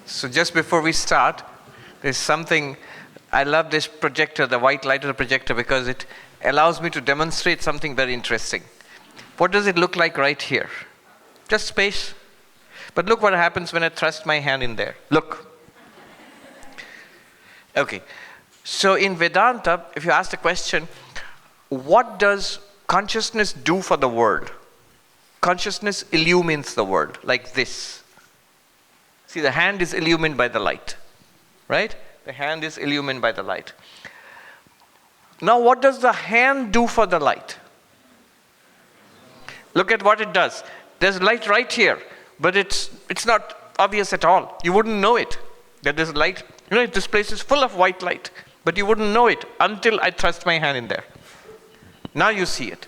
So just before we start, there's something, I love this projector, the white light of the projector, because it allows me to demonstrate something very interesting. What does it look like right here? Just space. But look what happens when I thrust my hand in there. Look. Okay. So in Vedanta, if you ask the question, what does consciousness do for the world? Consciousness illumines the world, like this. See, the hand is illumined by the light, right? The hand is illumined by the light. Now, what does the hand do for the light? Look at what it does. There's light right here, but it's not obvious at all. You wouldn't know it, that there's light. You know, this place is full of white light, but you wouldn't know it until I thrust my hand in there. Now you see it.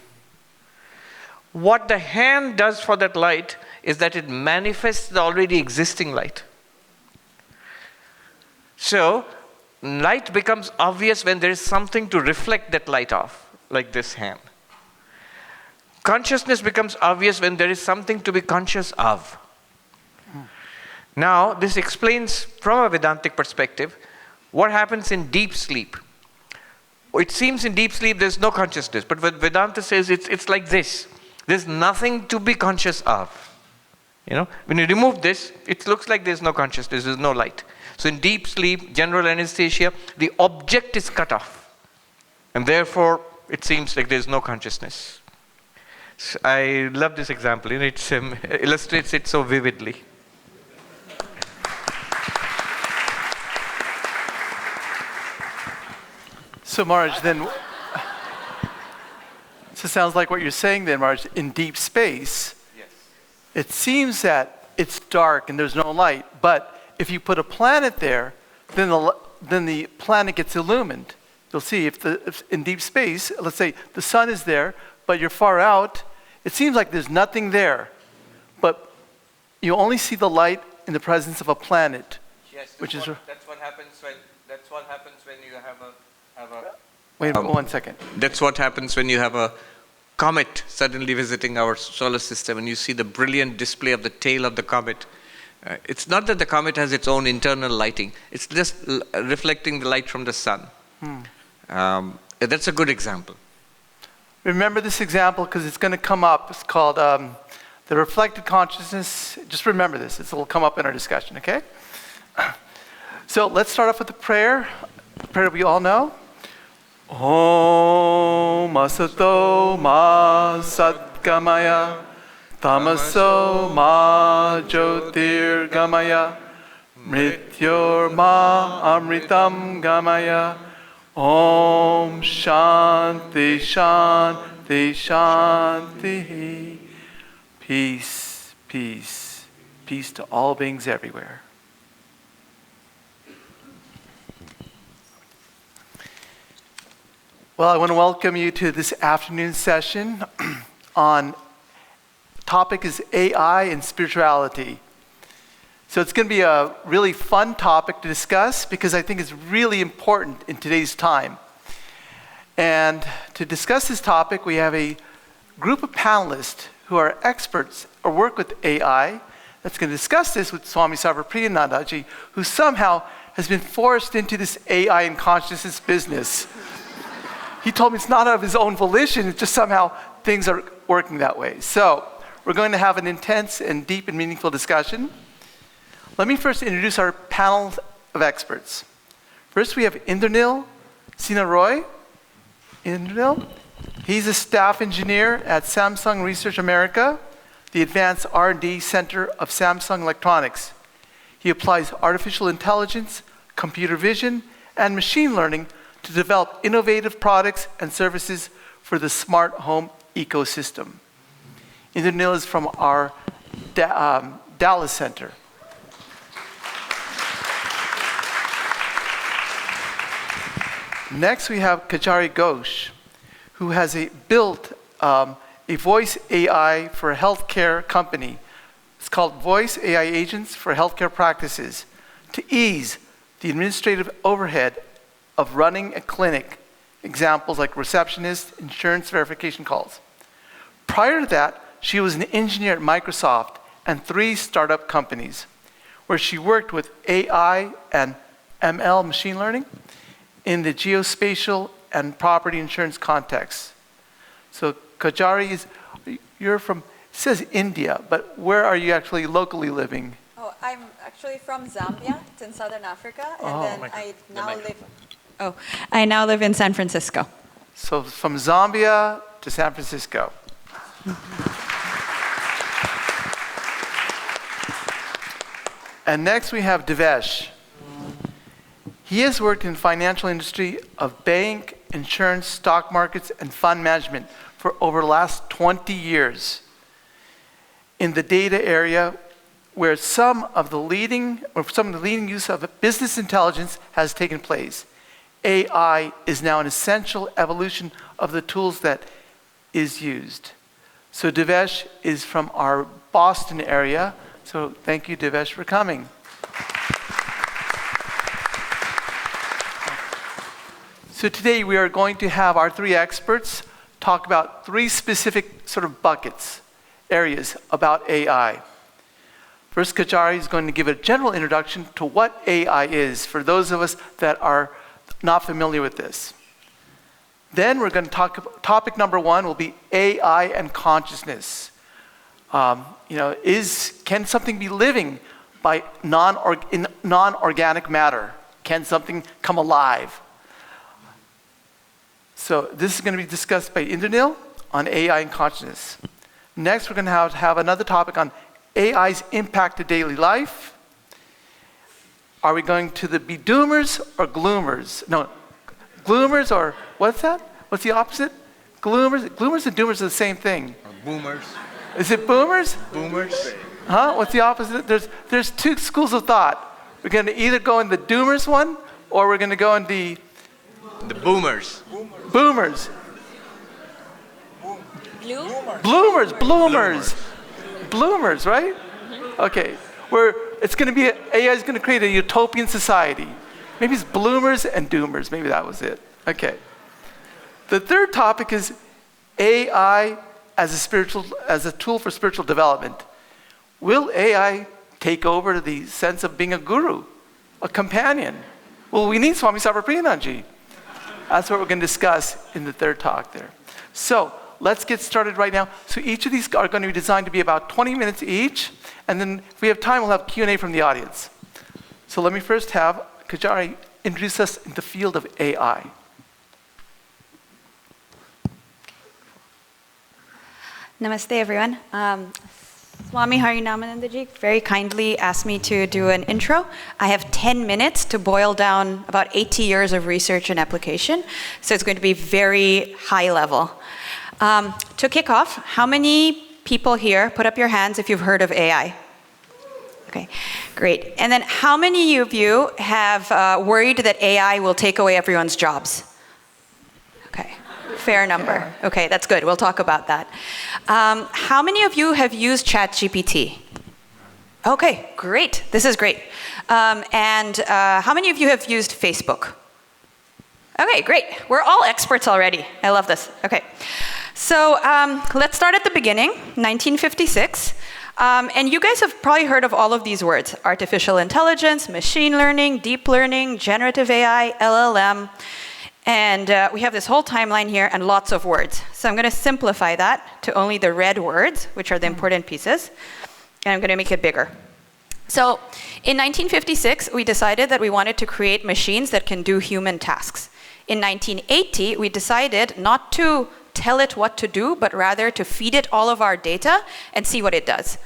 What the hand does for that light is that it manifests the already existing light. So, light becomes obvious when there is something to reflect that light off, like this hand. Consciousness becomes obvious when there is something to be conscious of. Now, this explains from a Vedantic perspective what happens in deep sleep. It seems in deep sleep there's no consciousness, but what Vedanta says it's like this. There's nothing to be conscious of. You know, when you remove this, it looks like there's no consciousness, there's no light. So in deep sleep, general anesthesia, the object is cut off. And therefore, it seems like there's no consciousness. So I love this example. You know, it illustrates it so vividly. So Maharaj, then, so it sounds like what you're saying then, Maharaj, in deep space, yes, it seems that it's dark and there's no light, but if you put a planet there, then the planet gets illumined. You'll see if in deep space, let's say the sun is there, but you're far out, it seems like there's nothing there, but you only see the light in the presence of a planet. Yes, that's what happens when you have a Wait, 1 second. That's what happens when you have a comet suddenly visiting our solar system and you see the brilliant display of the tail of the comet. It's not that the comet has its own internal lighting. It's just reflecting the light from the sun. That's a good example. Remember this example because it's going to come up. It's called the reflected consciousness. Just remember this. It will come up in our discussion, okay? So let's start off with the prayer. The prayer we all know. Om asato ma satgamaya tamaso ma jyotir gamaya mrityor ma amritam gamaya Om shanti shanti shanti. Peace, peace, peace to all beings everywhere. Well, I want to welcome you to this afternoon session on topic is AI and spirituality. So it's going to be a really fun topic to discuss because I think it's really important in today's time. And to discuss this topic, we have a group of panelists who are experts or work with AI that's going to discuss this with Swami Sarvapriyananda, who somehow has been forced into this AI and consciousness business. He told me it's not out of his own volition, it's just somehow things are working that way. So we're going to have an intense and deep and meaningful discussion. Let me first introduce our panel of experts. First we have Indranil Sinha Roy. Indranil, he's a staff engineer at Samsung Research America, the Advanced R&D Center of Samsung Electronics. He applies artificial intelligence, computer vision, and machine learning to develop innovative products and services for the smart home ecosystem. Indranil is from our Dallas Center. Next, we have Kajari Ghosh, who has built a voice AI for a healthcare company. It's called Voice AI Agents for Healthcare Practices to ease the administrative overhead of running a clinic. Examples like receptionist, insurance verification calls. Prior to that, she was an engineer at Microsoft and 3 startup companies. where she worked with AI and ML, machine learning, in the geospatial and property insurance context. So Kajari, you're from, it says India, but where are you actually locally living? Oh, I'm actually from Zambia. It's in southern Africa, and then I now live in San Francisco. So from Zambia to San Francisco. And next we have Devesh. He has worked in financial industry of bank, insurance, stock markets, and fund management for over the last 20 years. In the data area, where some of the leading use of business intelligence has taken place. AI is now an essential evolution of the tools that is used. So Devesh is from our Boston area. So thank you, Devesh, for coming. So today we are going to have our three experts talk about three specific sort of buckets, areas about AI. First, Kajari is going to give a general introduction to what AI is for those of us that are not familiar with this. Then we're going to topic number one will be AI and consciousness. Can something be living by non-organic matter? Can something come alive? So this is going to be discussed by Indranil on AI and consciousness. Next, we're going to have another topic on AI's impact to daily life. Are we going to be doomers or gloomers? No, gloomers or what's that? What's the opposite? Gloomers. Gloomers and doomers are the same thing. Boomers. Is it boomers? Boomers. Huh? What's the opposite? There's two schools of thought. We're going to either go in the doomers one, or we're going to go in the boomers. Boomers. Bloomers. Bloomers, right? Mm-hmm. Okay. AI is going to create a utopian society. Maybe it's bloomers and doomers. Maybe that was it. Okay. The third topic is AI as a tool for spiritual development. Will AI take over the sense of being a guru, a companion? Well, we need Swami Sarvapriyananda. That's what we're going to discuss in the third talk there. So let's get started right now. So each of these are going to be designed to be about 20 minutes each. And then if we have time, we'll have Q&A from the audience. So let me first have Kajari introduce us in the field of AI. Namaste, everyone. Swami Harinamanandaji very kindly asked me to do an intro. I have 10 minutes to boil down about 80 years of research and application, so it's going to be very high level. To kick off, how many people here, put up your hands if you've heard of AI? Okay, great. And then how many of you have worried that AI will take away everyone's jobs? Okay, fair number. Okay, that's good. We'll talk about that. How many of you have used ChatGPT? Okay, great. This is great. And how many of you have used Facebook? Okay, great. We're all experts already. I love this. Okay. So let's start at the beginning, 1956. And you guys have probably heard of all of these words: artificial intelligence, machine learning, deep learning, generative AI, LLM. And we have this whole timeline here and lots of words. So I'm going to simplify that to only the red words, which are the important pieces. And I'm going to make it bigger. So in 1956, we decided that we wanted to create machines that can do human tasks. In 1980, we decided not to tell it what to do, but rather to feed it all of our data and see what it does.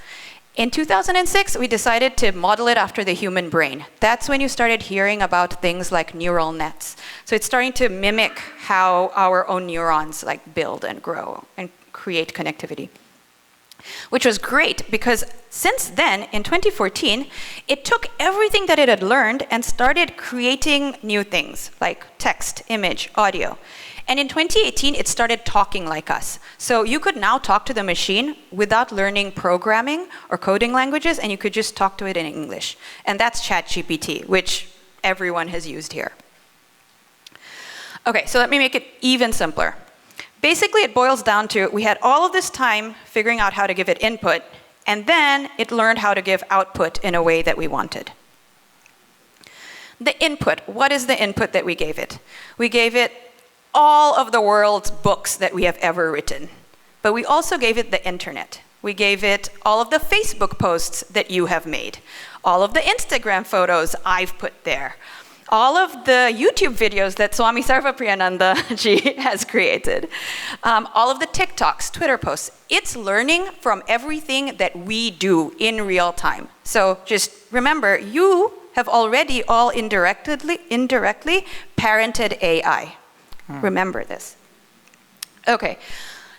In 2006, we decided to model it after the human brain. That's when you started hearing about things like neural nets. So it's starting to mimic how our own neurons build and grow and create connectivity. Which was great because since then, in 2014, it took everything that it had learned and started creating new things like text, image, audio. And in 2018, it started talking like us. So you could now talk to the machine without learning programming or coding languages, and you could just talk to it in English. And that's ChatGPT, which everyone has used here. Okay, so let me make it even simpler. Basically, it boils down to we had all of this time figuring out how to give it input, And then it learned how to give output in a way that we wanted. The input, what is the input that we gave it? We gave it all of the world's books that we have ever written. But we also gave it the internet. We gave it all of the Facebook posts that you have made, all of the Instagram photos I've put there, all of the YouTube videos that Swami Sarvapriyananda ji has created, all of the TikToks, Twitter posts. It's learning from everything that we do in real time. So just remember, you have already all indirectly parented AI. Remember this. Okay.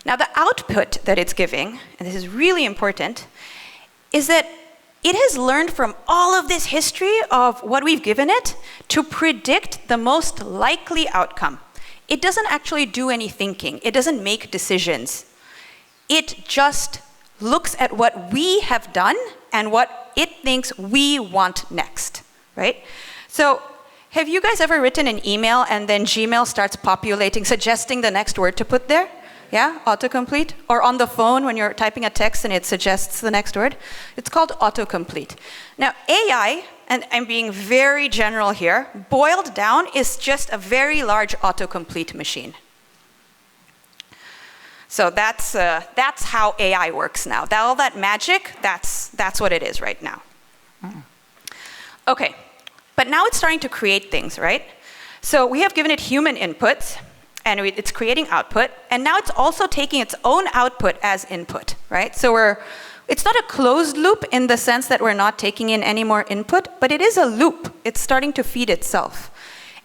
Now the output that it's giving, and this is really important, is that it has learned from all of this history of what we've given it to predict the most likely outcome. It doesn't actually do any thinking. It doesn't make decisions. It just looks at what we have done and what it thinks we want next, right? So have you guys ever written an email and then Gmail starts populating, suggesting the next word to put there? Yeah, autocomplete. Or on the phone when you're typing a text and it suggests the next word. It's called autocomplete. Now AI, and I'm being very general here, boiled down is just a very large autocomplete machine. So that's how AI works now. All that magic, that's what it is right now. Okay, but now it's starting to create things, right? So we have given it human inputs, and it's creating output, and now it's also taking its own output as input, right? So it's not a closed loop in the sense that we're not taking in any more input, but it is a loop. It's starting to feed itself.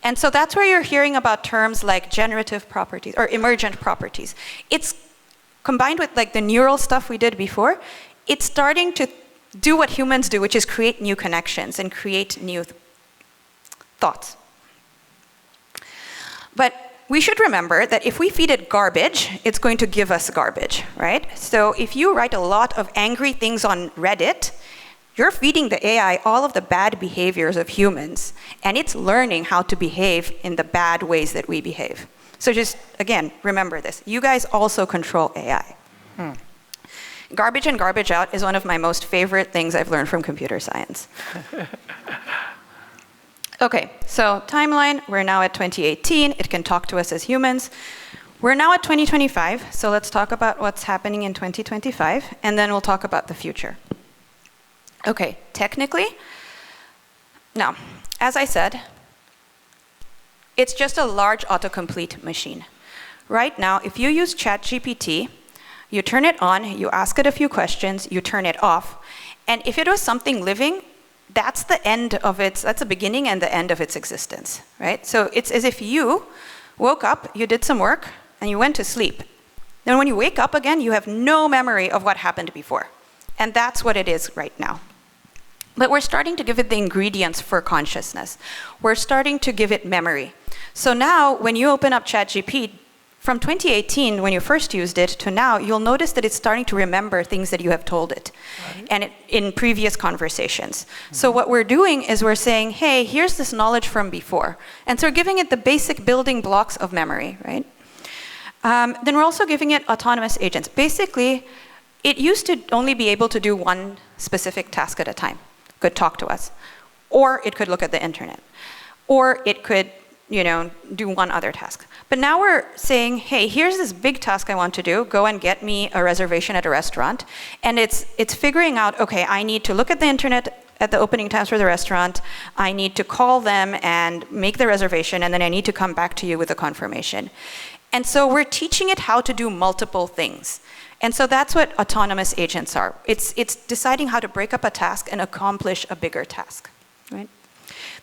And so that's where you're hearing about terms like generative properties or emergent properties. It's combined with like the neural stuff we did before, it's starting to do what humans do, which is create new connections and create new thoughts. But we should remember that if we feed it garbage, it's going to give us garbage, right? So if you write a lot of angry things on Reddit, you're feeding the AI all of the bad behaviors of humans, and it's learning how to behave in the bad ways that we behave. So just, again, remember this. You guys also control AI. Garbage in, garbage out is one of my most favorite things I've learned from computer science. Okay, so timeline, we're now at 2018. It can talk to us as humans. We're now at 2025, so let's talk about what's happening in 2025, and then we'll talk about the future. Okay, technically, now, as I said, it's just a large autocomplete machine. Right now, if you use ChatGPT, you turn it on, you ask it a few questions, you turn it off, and if it was something living, that's the end of that's the beginning and the end of its existence, right? So it's as if you woke up, you did some work, and you went to sleep. Then when you wake up again, you have no memory of what happened before. And that's what it is right now. But we're starting to give it the ingredients for consciousness. We're starting to give it memory. So now, when you open up ChatGPT, from 2018, when you first used it, to now, you'll notice that it's starting to remember things that you have told it, and in previous conversations. So what we're doing is we're saying, hey, here's this knowledge from before. And so we're giving it the basic building blocks of memory, right? Then we're also giving it autonomous agents. Basically, it used to only be able to do one specific task at a time. It could talk to us, or it could look at the internet, or it could do one other task. But now we're saying, hey, here's this big task I want to do. Go and get me a reservation at a restaurant. And it's figuring out, okay, I need to look at the internet at the opening times for the restaurant. I need to call them and make the reservation, and then I need to come back to you with a confirmation. And so we're teaching it how to do multiple things. And so that's what autonomous agents are. It's deciding how to break up a task and accomplish a bigger task, right?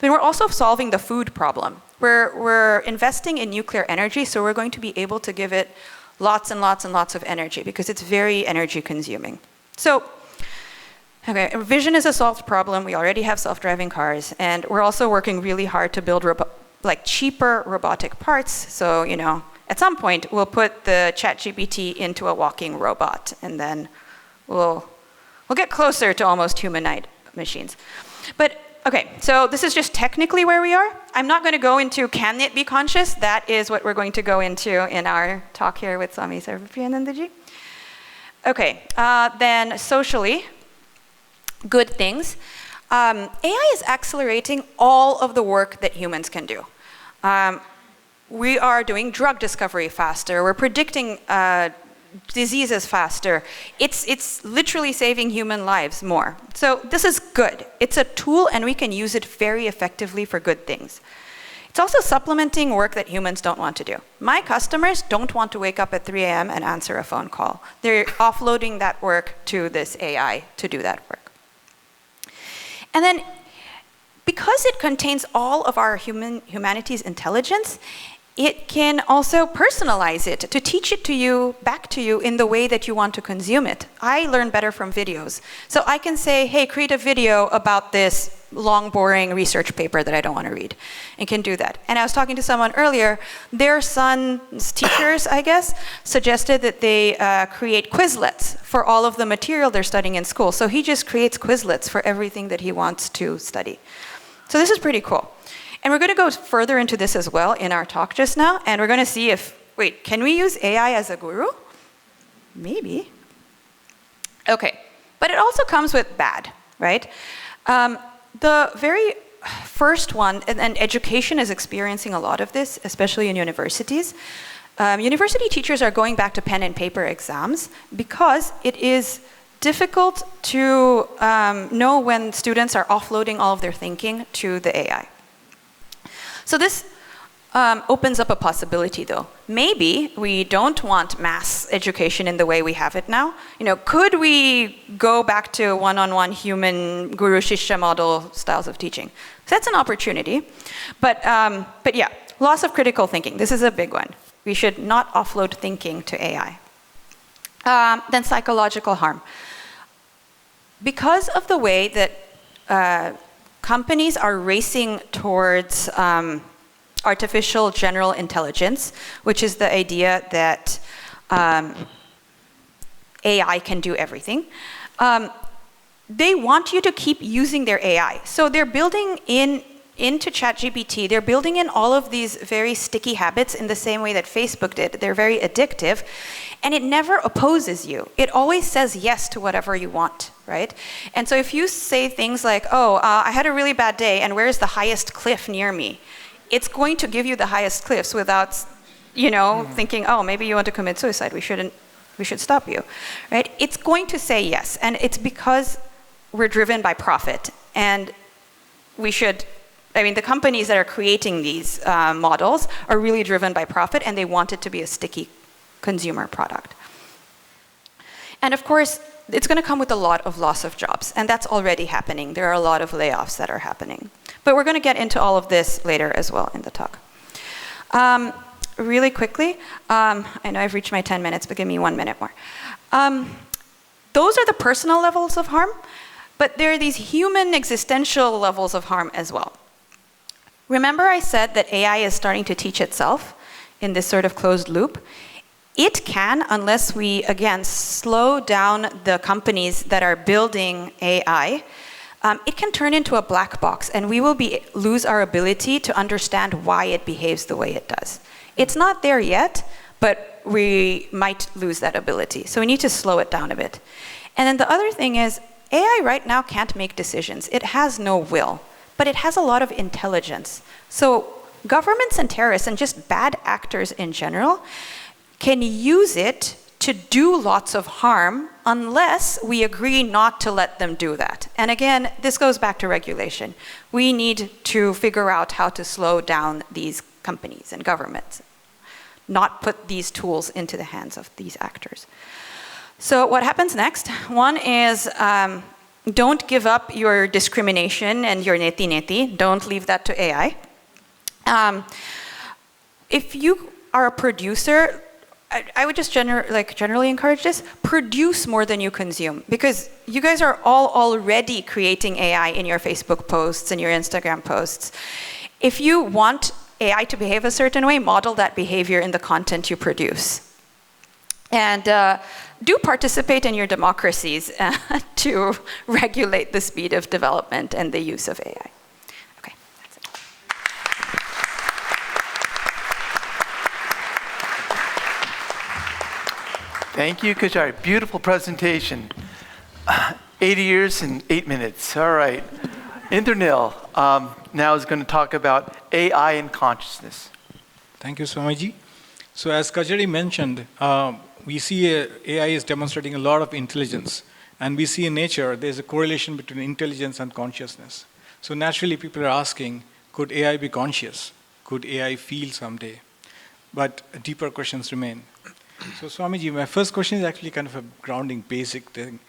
Then we're also solving the food problem. We're investing in nuclear energy, so we're going to be able to give it lots and lots and lots of energy because it's very energy consuming. So, okay, vision is a solved problem. We already have self-driving cars, and we're also working really hard to build cheaper robotic parts. So, at some point we'll put the ChatGPT into a walking robot, and then we'll get closer to almost humanoid machines. But okay, so this is just technically where we are. I'm not going to go into can it be conscious. That is what we're going to go into in our talk here with Swami Sarvapriyananda ji. Okay, then socially, good things. AI is accelerating all of the work that humans can do. We are doing drug discovery faster. We're predicting diseases faster. It's literally saving human lives more. So this is good. It's a tool and we can use it very effectively for good things. It's also supplementing work that humans don't want to do. My customers don't want to wake up at 3 a.m. and answer a phone call. They're offloading that work to this AI to do that work. And then, because it contains all of our humanity's intelligence, it can also personalize it to teach it to you, back to you in the way that you want to consume it. I learn better from videos. So I can say, hey, create a video about this long, boring research paper that I don't want to read, and can do that. And I was talking to someone earlier, their son's teachers, I guess, suggested that they create Quizlets for all of the material they're studying in school. So he just creates Quizlets for everything that he wants to study. So this is pretty cool. And we're going to go further into this as well in our talk just now, and we're going to see if, wait, can we use AI as a guru? Maybe. Okay, but it also comes with bad, right? The very first one, and education is experiencing a lot of this, especially in universities. University teachers are going back to pen and paper exams because it is difficult to know when students are offloading all of their thinking to the AI. So this opens up a possibility, though. Maybe we don't want mass education in the way we have it now. Could we go back to one-on-one human guru-shishya model styles of teaching? So that's an opportunity. But yeah, loss of critical thinking. This is a big one. We should not offload thinking to AI. Then psychological harm. Because of the way that companies are racing towards artificial general intelligence, which is the idea that AI can do everything. They want you to keep using their AI. So they're building into ChatGPT, they're building in all of these very sticky habits in the same way that Facebook did. They're very addictive, and it never opposes you. It always says yes to whatever you want, right? And so if you say things like, I had a really bad day, and where's the highest cliff near me? It's going to give you the highest cliffs without, thinking, maybe you want to commit suicide. We should stop you, right? It's going to say yes, and it's because we're driven by profit, and the companies that are creating these models are really driven by profit, and they want it to be a sticky consumer product. And of course, it's going to come with a lot of loss of jobs, and that's already happening. There are a lot of layoffs that are happening. But we're going to get into all of this later as well in the talk. Really quickly, I know I've reached my 10 minutes, but give me 1 minute more. Those are the personal levels of harm, but there are these human existential levels of harm as well. Remember I said that AI is starting to teach itself in this sort of closed loop? It can, unless we, again, slow down the companies that are building AI, it can turn into a black box, and we will lose our ability to understand why it behaves the way it does. It's not there yet, but we might lose that ability. So we need to slow it down a bit. And then the other thing is, AI right now can't make decisions. It has no will, but it has a lot of intelligence. So governments and terrorists and just bad actors in general can use it to do lots of harm unless we agree not to let them do that. And again, this goes back to regulation. We need to figure out how to slow down these companies and governments, not put these tools into the hands of these actors. So what happens next? One is don't give up your discrimination and your neti-neti. Don't leave that to AI. If you are a producer, I would just generally encourage this, produce more than you consume, because you guys are all already creating AI in your Facebook posts and your Instagram posts. If you want AI to behave a certain way, model that behavior in the content you produce. And do participate in your democracies to regulate the speed of development and the use of AI. Okay, that's it. Thank you, Kachari. Beautiful presentation. 80 years and 8 minutes. All right. Indranil now is going to talk about AI and consciousness. Thank you, Swamiji. So as Kajari mentioned, we see AI is demonstrating a lot of intelligence. And we see in nature, there's a correlation between intelligence and consciousness. So naturally, people are asking, could AI be conscious? Could AI feel someday? But deeper questions remain. So Swamiji, my first question is actually kind of a grounding, basic thing.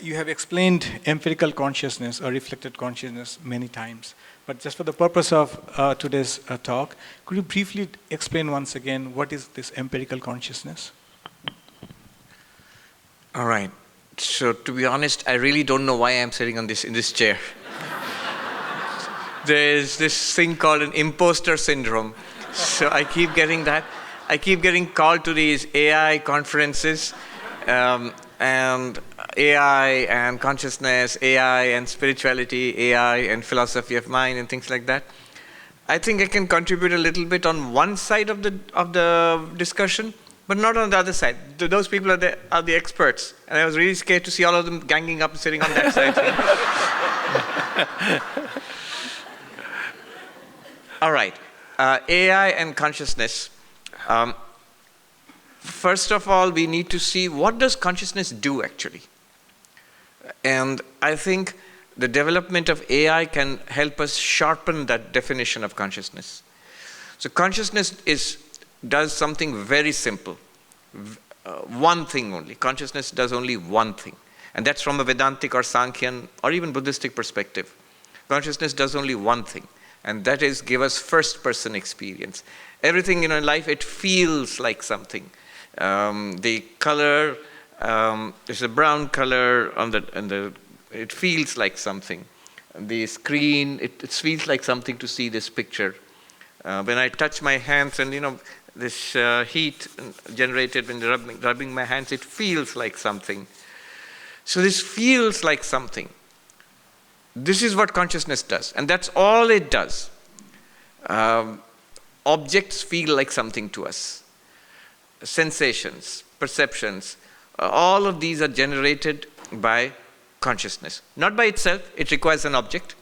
You have explained empirical consciousness or reflected consciousness many times. But just for the purpose of today's talk, could you briefly explain once again what is this empirical consciousness? All right. So to be honest, I really don't know why I'm sitting in this chair. There's this thing called an imposter syndrome. So I keep getting that. I keep getting called to these AI conferences, and AI and consciousness, AI and spirituality, AI and philosophy of mind, and things like that. I think I can contribute a little bit on one side of the discussion, but not on the other side. Those people are the experts, and I was really scared to see all of them ganging up and sitting on that side. All right, AI and consciousness. First of all, we need to see what does consciousness do actually. And I think the development of AI can help us sharpen that definition of consciousness. So consciousness does something very simple. One thing only. Consciousness does only one thing. And that's from a Vedantic or Sankhyan or even Buddhistic perspective. Consciousness does only one thing. And that is give us first-person experience. Everything in our life, it feels like something. The color, there's a brown color it feels like something. The screen, it feels like something to see this picture. When I touch my hands and this heat generated when rubbing my hands, it feels like something. So this feels like something. This is what consciousness does, and that's all it does. Objects feel like something to us. Sensations, perceptions, all of these are generated by consciousness. Not by itself, it requires an object.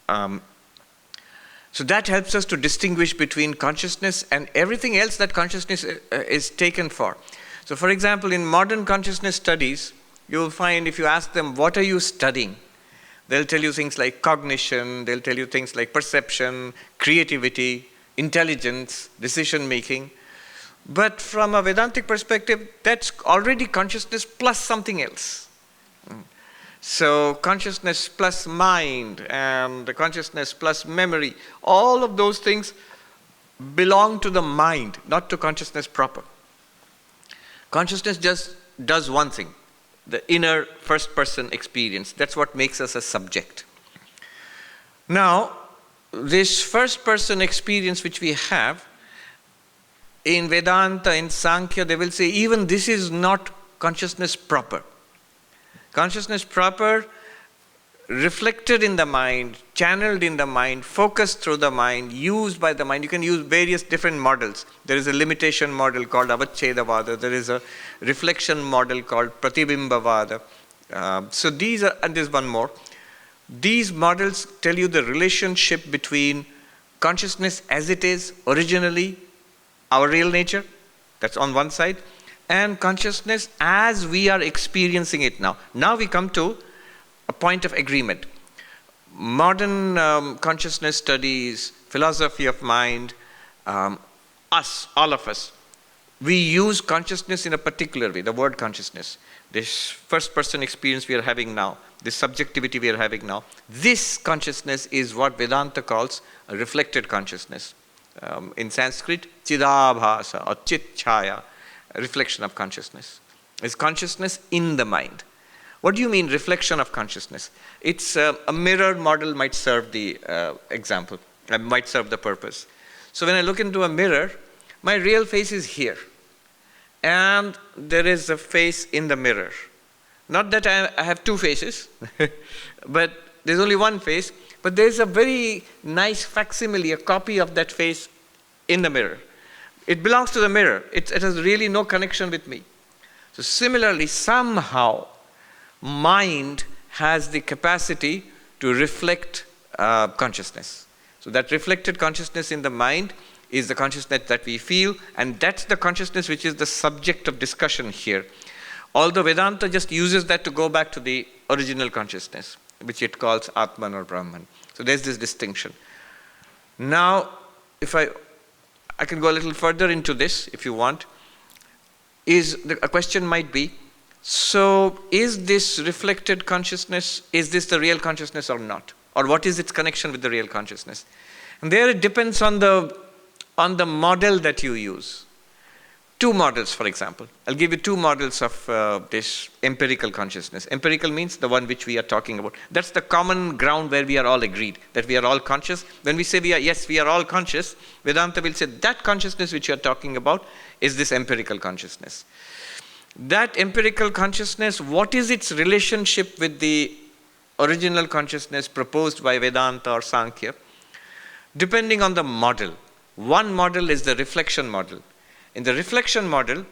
So that helps us to distinguish between consciousness and everything else that consciousness is taken for. So for example, in modern consciousness studies, you will find if you ask them, what are you studying? They'll tell you things like cognition, they'll tell you things like perception, creativity, intelligence, decision-making. But from a Vedantic perspective, that's already consciousness plus something else. So consciousness plus mind and the consciousness plus memory, all of those things belong to the mind, not to consciousness proper. Consciousness just does one thing, the inner first-person experience. That's what makes us a subject. Now, this first-person experience which we have, in Vedanta, in Sankhya, they will say even this is not consciousness proper. Consciousness proper, reflected in the mind, channeled in the mind, focused through the mind, used by the mind. You can use various different models. There is a limitation model called Avachedavada. There is a reflection model called Pratibimbavada. So these are, and there's one more. These models tell you the relationship between consciousness as it is originally, our real nature, that's on one side, and consciousness as we are experiencing it now. Now we come to a point of agreement. Modern consciousness studies, philosophy of mind, us, all of us, we use consciousness in a particular way, the word consciousness. This first-person experience we are having now, this subjectivity we are having now, this consciousness is what Vedanta calls a reflected consciousness. In Sanskrit, chidabhasa or chit chaya, a reflection of consciousness. It's consciousness in the mind. What do you mean reflection of consciousness? It's a mirror model might serve the example, might serve the purpose. So when I look into a mirror, my real face is here. And there is a face in the mirror. Not that I have two faces, but there's only one face, but there's a very nice facsimile, a copy of that face in the mirror. It belongs to the mirror. It has really no connection with me. So similarly, somehow, mind has the capacity to reflect consciousness. So that reflected consciousness in the mind is the consciousness that we feel, and that's the consciousness which is the subject of discussion here. Although Vedanta just uses that to go back to the original consciousness, which it calls Atman or Brahman. So there's this distinction. Now, if I can go a little further into this, if you want, a question might be, so is this reflected consciousness, is this the real consciousness or not? Or what is its connection with the real consciousness? And there it depends on the model that you use. Two models, for example. I'll give you two models of this empirical consciousness. Empirical means the one which we are talking about. That's the common ground where we are all agreed, that we are all conscious. When we say we are all conscious, Vedanta will say that consciousness which you are talking about is this empirical consciousness. That empirical consciousness, what is its relationship with the original consciousness proposed by Vedanta or Sankhya? Depending on the model. One model is the reflection model. In the reflection model,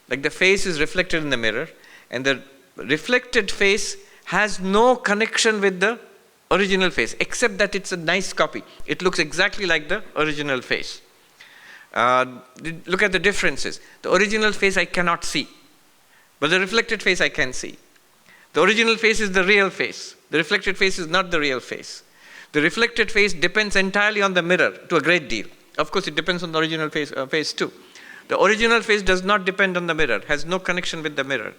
like the face is reflected in the mirror, and the reflected face has no connection with the original face, except that it's a nice copy. It looks exactly like the original face. Look at the differences. The original face I cannot see, but the reflected face I can see. The original face is the real face. The reflected face is not the real face. The reflected face depends entirely on the mirror to a great deal. Of course, it depends on the original face too. The original face does not depend on the mirror, has no connection with the mirror.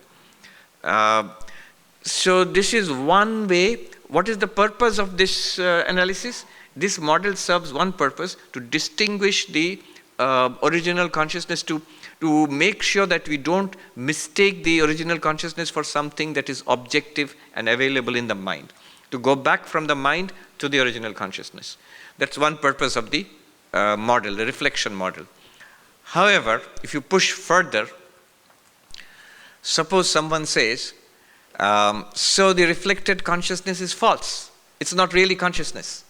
So this is one way. What is the purpose of this analysis? This model serves one purpose, to distinguish the original consciousness, to make sure that we don't mistake the original consciousness for something that is objective and available in the mind. To go back from the mind to the original consciousness. That's one purpose of the model, the reflection model. However, if you push further, suppose someone says, so the reflected consciousness is false. It's not really consciousness.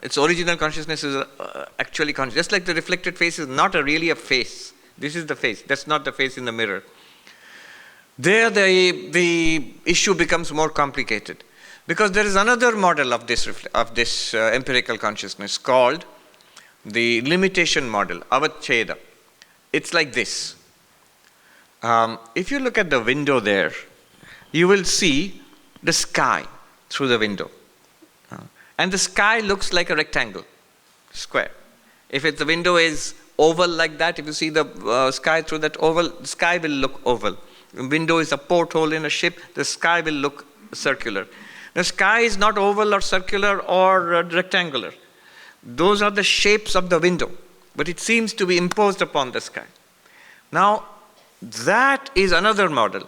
Its original consciousness is actually conscious. Just like the reflected face is not really a face. This is the face. That's not the face in the mirror. There the issue becomes more complicated. Because there is another model of this empirical consciousness called the limitation model, avacheda. It's like this. If you look at the window there, you will see the sky through the window. And the sky looks like a rectangle, square. If the window is oval like that, if you see the sky through that oval, the sky will look oval. The window is a porthole in a ship, the sky will look circular. The sky is not oval or circular or rectangular. Those are the shapes of the window, but it seems to be imposed upon the sky. Now, that is another model.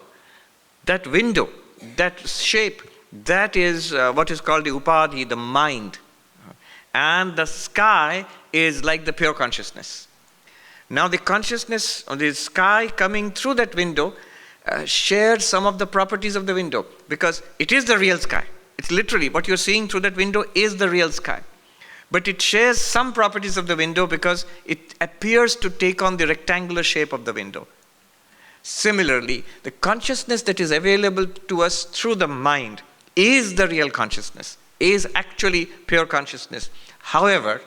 That window, that shape, that is what is called the upadhi, the mind. And the sky is like the pure consciousness. Now, the consciousness of the sky coming through that window shares some of the properties of the window, because it is the real sky. It's literally what you're seeing through that window is the real sky. But it shares some properties of the window because it appears to take on the rectangular shape of the window. Similarly, the consciousness that is available to us through the mind is the real consciousness, is actually pure consciousness. However,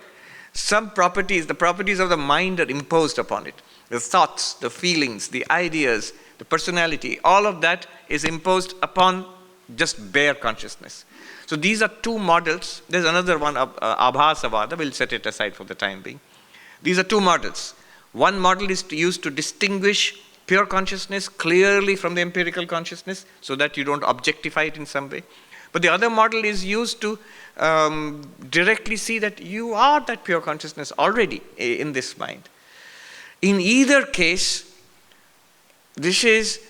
some properties, the properties of the mind are imposed upon it. The thoughts, the feelings, the ideas, the personality, all of that is imposed upon just bare consciousness. So these are two models. There's another one, Abhasavada. We'll set it aside for the time being. These are two models. One model is used to distinguish pure consciousness clearly from the empirical consciousness so that you don't objectify it in some way. But the other model is used to directly see that you are that pure consciousness already in this mind. In either case, this is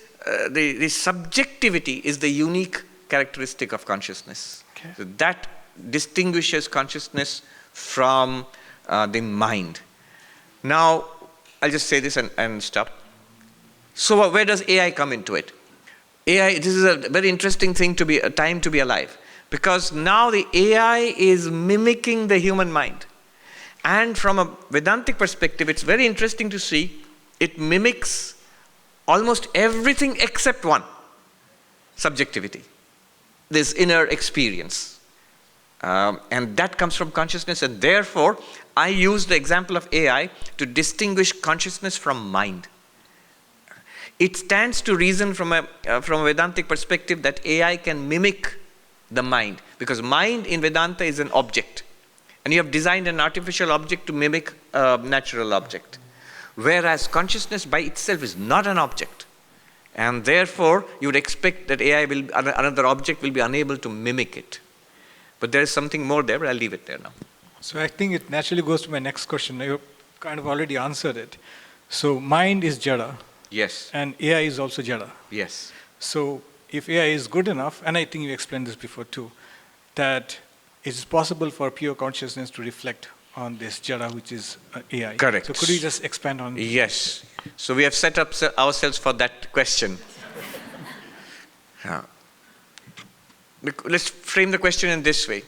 the subjectivity is the unique characteristic of consciousness. Okay. So that distinguishes consciousnness from the mind. Now, I'll just say this and stop. So where does AI come into it? AI, this is a very interesting thing to be, a time to be alive. Because now the AI is mimicking the human mind. And from a Vedantic perspective, it's very interesting to see it mimics almost everything except one, subjectivity, this inner experience. And that comes from consciousness, and therefore I use the example of AI to distinguish consciousness from mind. It stands to reason from a Vedantic perspective that AI can mimic the mind, because mind in Vedanta is an object, and you have designed an artificial object to mimic a natural object, whereas consciousness by itself is not an object, and therefore you would expect that another object will be unable to mimic it. But there is something more there, but I'll leave it there now. So I think it naturally goes to my next question. You kind of already answered it. So mind is jada. Yes. And AI is also jada. Yes. So if AI is good enough, and I think you explained this before too, that it is possible for pure consciousness to reflect on this jada, which is AI. Correct. So could you just expand on this? Yes. So we have set up ourselves for that question. Let's frame the question in this way.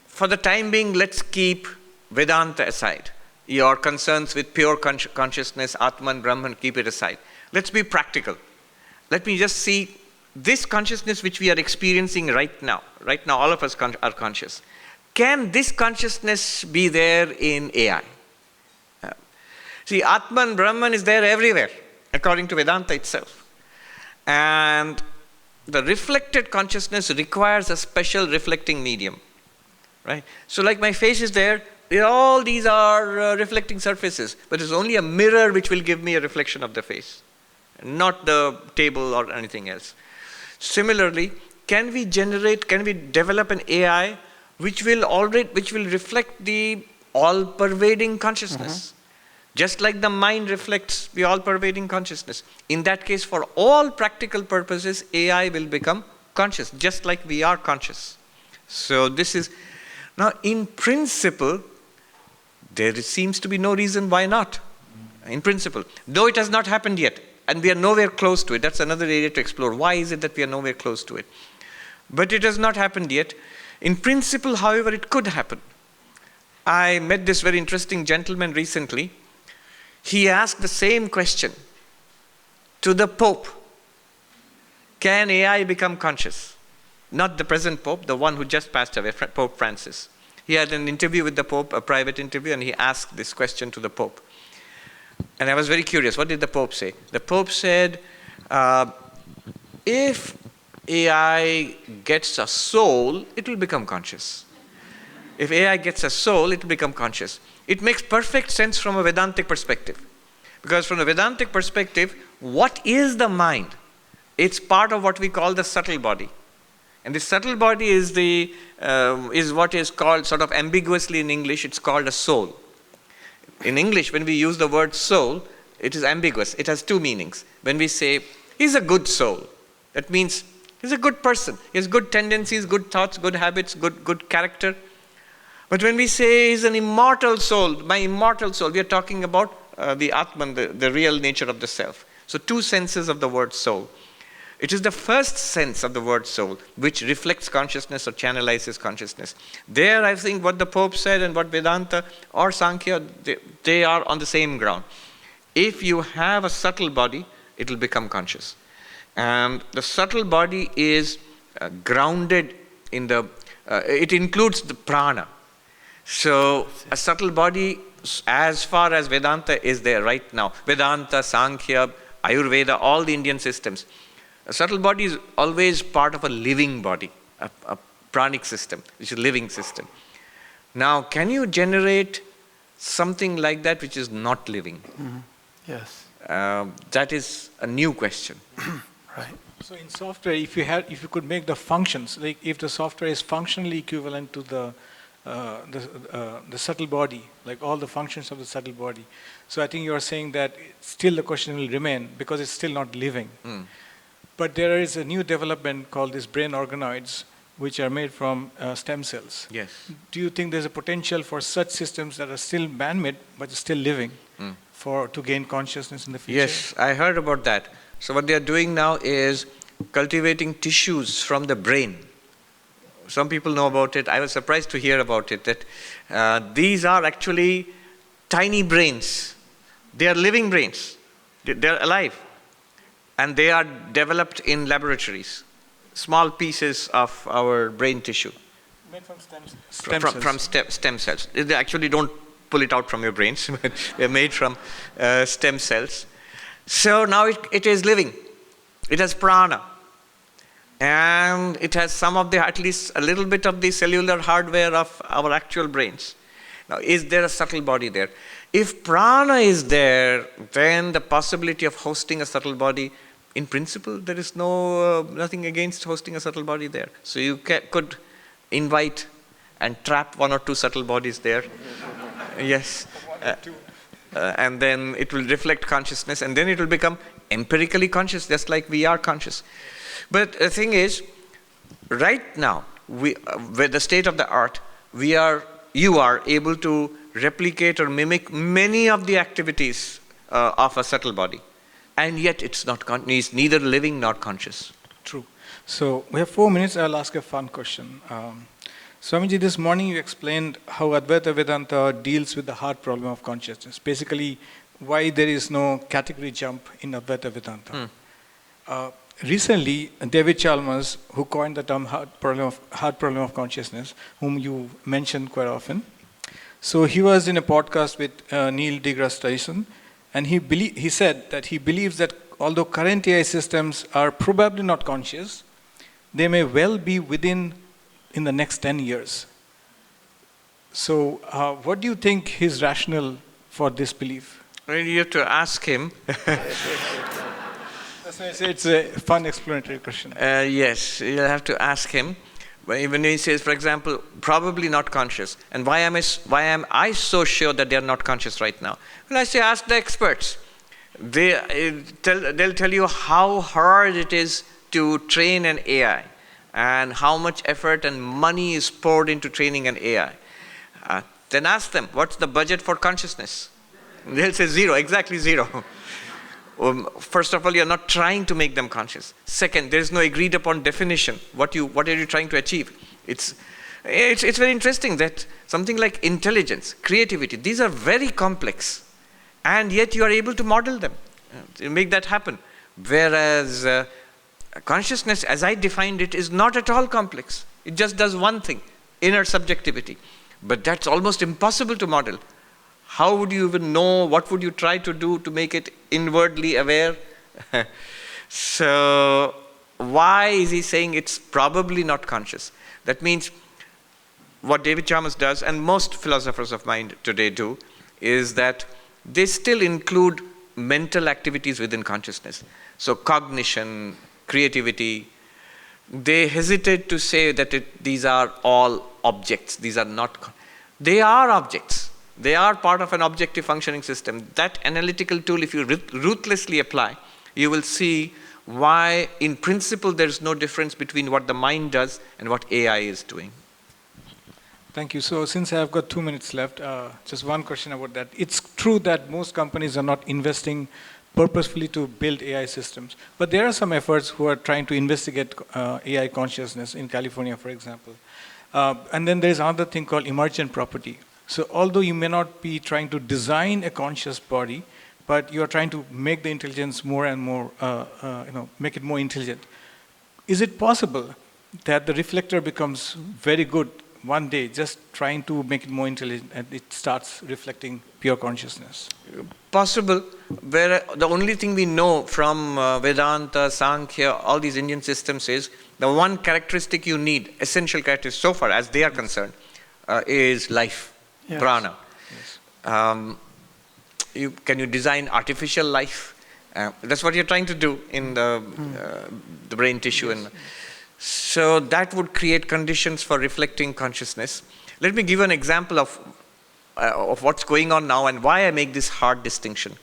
For the time being, let's keep Vedanta aside. Your concerns with pure consciousness, Atman, Brahman, keep it aside. Let's be practical. Let me just see this consciousness which we are experiencing right now. Right now, all of us are conscious. Can this consciousness be there in AI? See, Atman, Brahman is there everywhere, according to Vedanta itself. And the reflected consciousness requires a special reflecting medium, right? So like my face is there, all these are reflecting surfaces, but it's only a mirror which will give me a reflection of the face, not the table or anything else. Similarly, can we develop an AI which will reflect the all-pervading consciousness? Just like the mind reflects the all-pervading consciousness. In that case, for all practical purposes, AI will become conscious, just like we are conscious. So this is, now in principle, there seems to be no reason why not. In principle, though it has not happened yet, and we are nowhere close to it. That's another area to explore. Why is it that we are nowhere close to it? But it has not happened yet. In principle, however, it could happen. I met this very interesting gentleman recently. He asked the same question to the Pope. Can AI become conscious? Not the present Pope, the one who just passed away, Pope Francis. He had an interview with the Pope, a private interview, and he asked this question to the Pope. And I was very curious. What did the Pope say? The Pope said, if AI gets a soul, it will become conscious. If AI gets a soul, it will become conscious. It makes perfect sense from a Vedantic perspective. Because from a Vedantic perspective, what is the mind? It's part of what we call the subtle body. And the subtle body is what is called, sort of ambiguously in English, it's called a soul. In English, when we use the word soul, it is ambiguous. It has two meanings. When we say, he's a good soul, that means he's a good person. He has good tendencies, good thoughts, good habits, good character. But when we say he's an immortal soul, my immortal soul, we are talking about the Atman, the real nature of the self. So two senses of the word soul. It is the first sense of the word soul which reflects consciousness or channelizes consciousness. There, I think what the Pope said and what Vedanta or Sankhya, they are on the same ground. If you have a subtle body, it will become conscious. And the subtle body is grounded in it includes the prana. So a subtle body, as far as Vedanta is there right now, Vedanta, Sankhya, Ayurveda, all the Indian systems, a subtle body is always part of a living body, a pranic system, which is a living system. Now, can you generate something like that which is not living? Mm-hmm. Yes. That is a new question. Right. So in software, if you could make the functions, like if the software is functionally equivalent to the subtle body, like all the functions of the subtle body. So I think you are saying that still the question will remain because it's still not living. But there is a new development called these brain organoids, which are made from stem cells. Yes. Do you think there's a potential for such systems that are still man-made but still living to gain consciousness in the future? Yes, I heard about that. So what they are doing now is cultivating tissues from the brain. Some people know about it. I was surprised to hear about it, that these are actually tiny brains. They are living brains. They are alive. and they are developed in laboratories. Small pieces of our brain tissue. Made from stem Stem cells. They actually don't pull it out from your brains, but they're made from stem cells. So now it is living. It has prana. And it has some of the, at least a little bit of the cellular hardware of our actual brains. Now, is there a subtle body there? If prana is there, then the possibility of hosting a subtle body, in principle, there is nothing against hosting a subtle body there. So you could invite and trap 1 or 2 subtle bodies there. Yes. And then it will reflect consciousness, and then it will become empirically conscious, just like we are conscious. But the thing is, right now, with the state of the art, you are able to replicate or mimic many of the activities of a subtle body. And yet it's neither living nor conscious. True. So we have 4 minutes. I'll ask a fun question. Swamiji, this morning you explained how Advaita Vedanta deals with the hard problem of consciousness. Basically, why there is no category jump in Advaita Vedanta. Recently, David Chalmers, who coined the term hard problem of consciousness, whom you mentioned quite often. So he was in a podcast with Neil deGrasse Tyson, and he said that he believes that although current AI systems are probably not conscious, they may well be in the next 10 years. So what do you think his rationale for this belief? Well, you have to ask him. That's why I say it's a fun explanatory question. Yes, you'll have to ask him. When he says, for example, probably not conscious, and why am I so sure that they are not conscious right now? Well, I say, ask the experts. They'll tell you how hard it is to train an AI, and how much effort and money is poured into training an AI. Then ask them, what's the budget for consciousness? They'll say 0, exactly 0. First of all, you're not trying to make them conscious. Second, there's no agreed upon definition. What are you trying to achieve? It's very interesting that something like intelligence, creativity, these are very complex, and yet you are able to model them, to make that happen. Whereas consciousness, as I defined it, is not at all complex. It just does one thing, inner subjectivity. But that's almost impossible to model. How would you even know? What would you try to do to make it inwardly aware? So why is he saying it's probably not conscious? That means what David Chalmers does, and most philosophers of mind today do, is that they still include mental activities within consciousness. So cognition, creativity, they hesitate to say that these are all objects. These are not. They are objects. They are part of an objective functioning system. That analytical tool, if you ruthlessly apply, you will see why, in principle, there's no difference between what the mind does and what AI is doing. Thank you. So since I've got 2 minutes left, just one question about that. It's true that most companies are not investing purposefully to build AI systems, but there are some efforts who are trying to investigate AI consciousness in California, for example. And then there's another thing called emergent property. So although you may not be trying to design a conscious body, but you are trying to make the intelligence more and more, make it more intelligent. Is it possible that the reflector becomes very good one day, just trying to make it more intelligent, and it starts reflecting pure consciousness? Possible. Where the only thing we know from Vedanta, Sankhya, all these Indian systems is the one characteristic you need, essential characteristic so far as they are concerned, is life. Yes. Prana. Yes. Can you design artificial life? That's what you're trying to do in the brain tissue. Yes. And so that would create conditions for reflecting consciousness. Let me give you an example of what's going on now and why I make this hard distinction.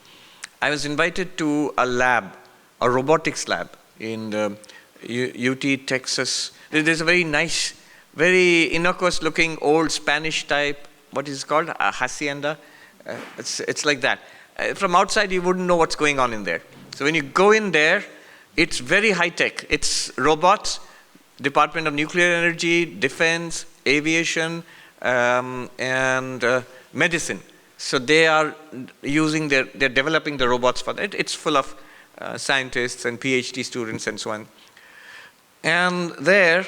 I was invited to a lab, a robotics lab in UT, Texas. There's a very nice, very innocuous looking old Spanish type, what is it called? A hacienda. It's like that. From outside, you wouldn't know what's going on in there. So when you go in there, it's very high tech. It's robots, Department of Nuclear Energy, Defense, Aviation, and medicine. So they are they're developing the robots for that. It's full of scientists and PhD students and so on. And there,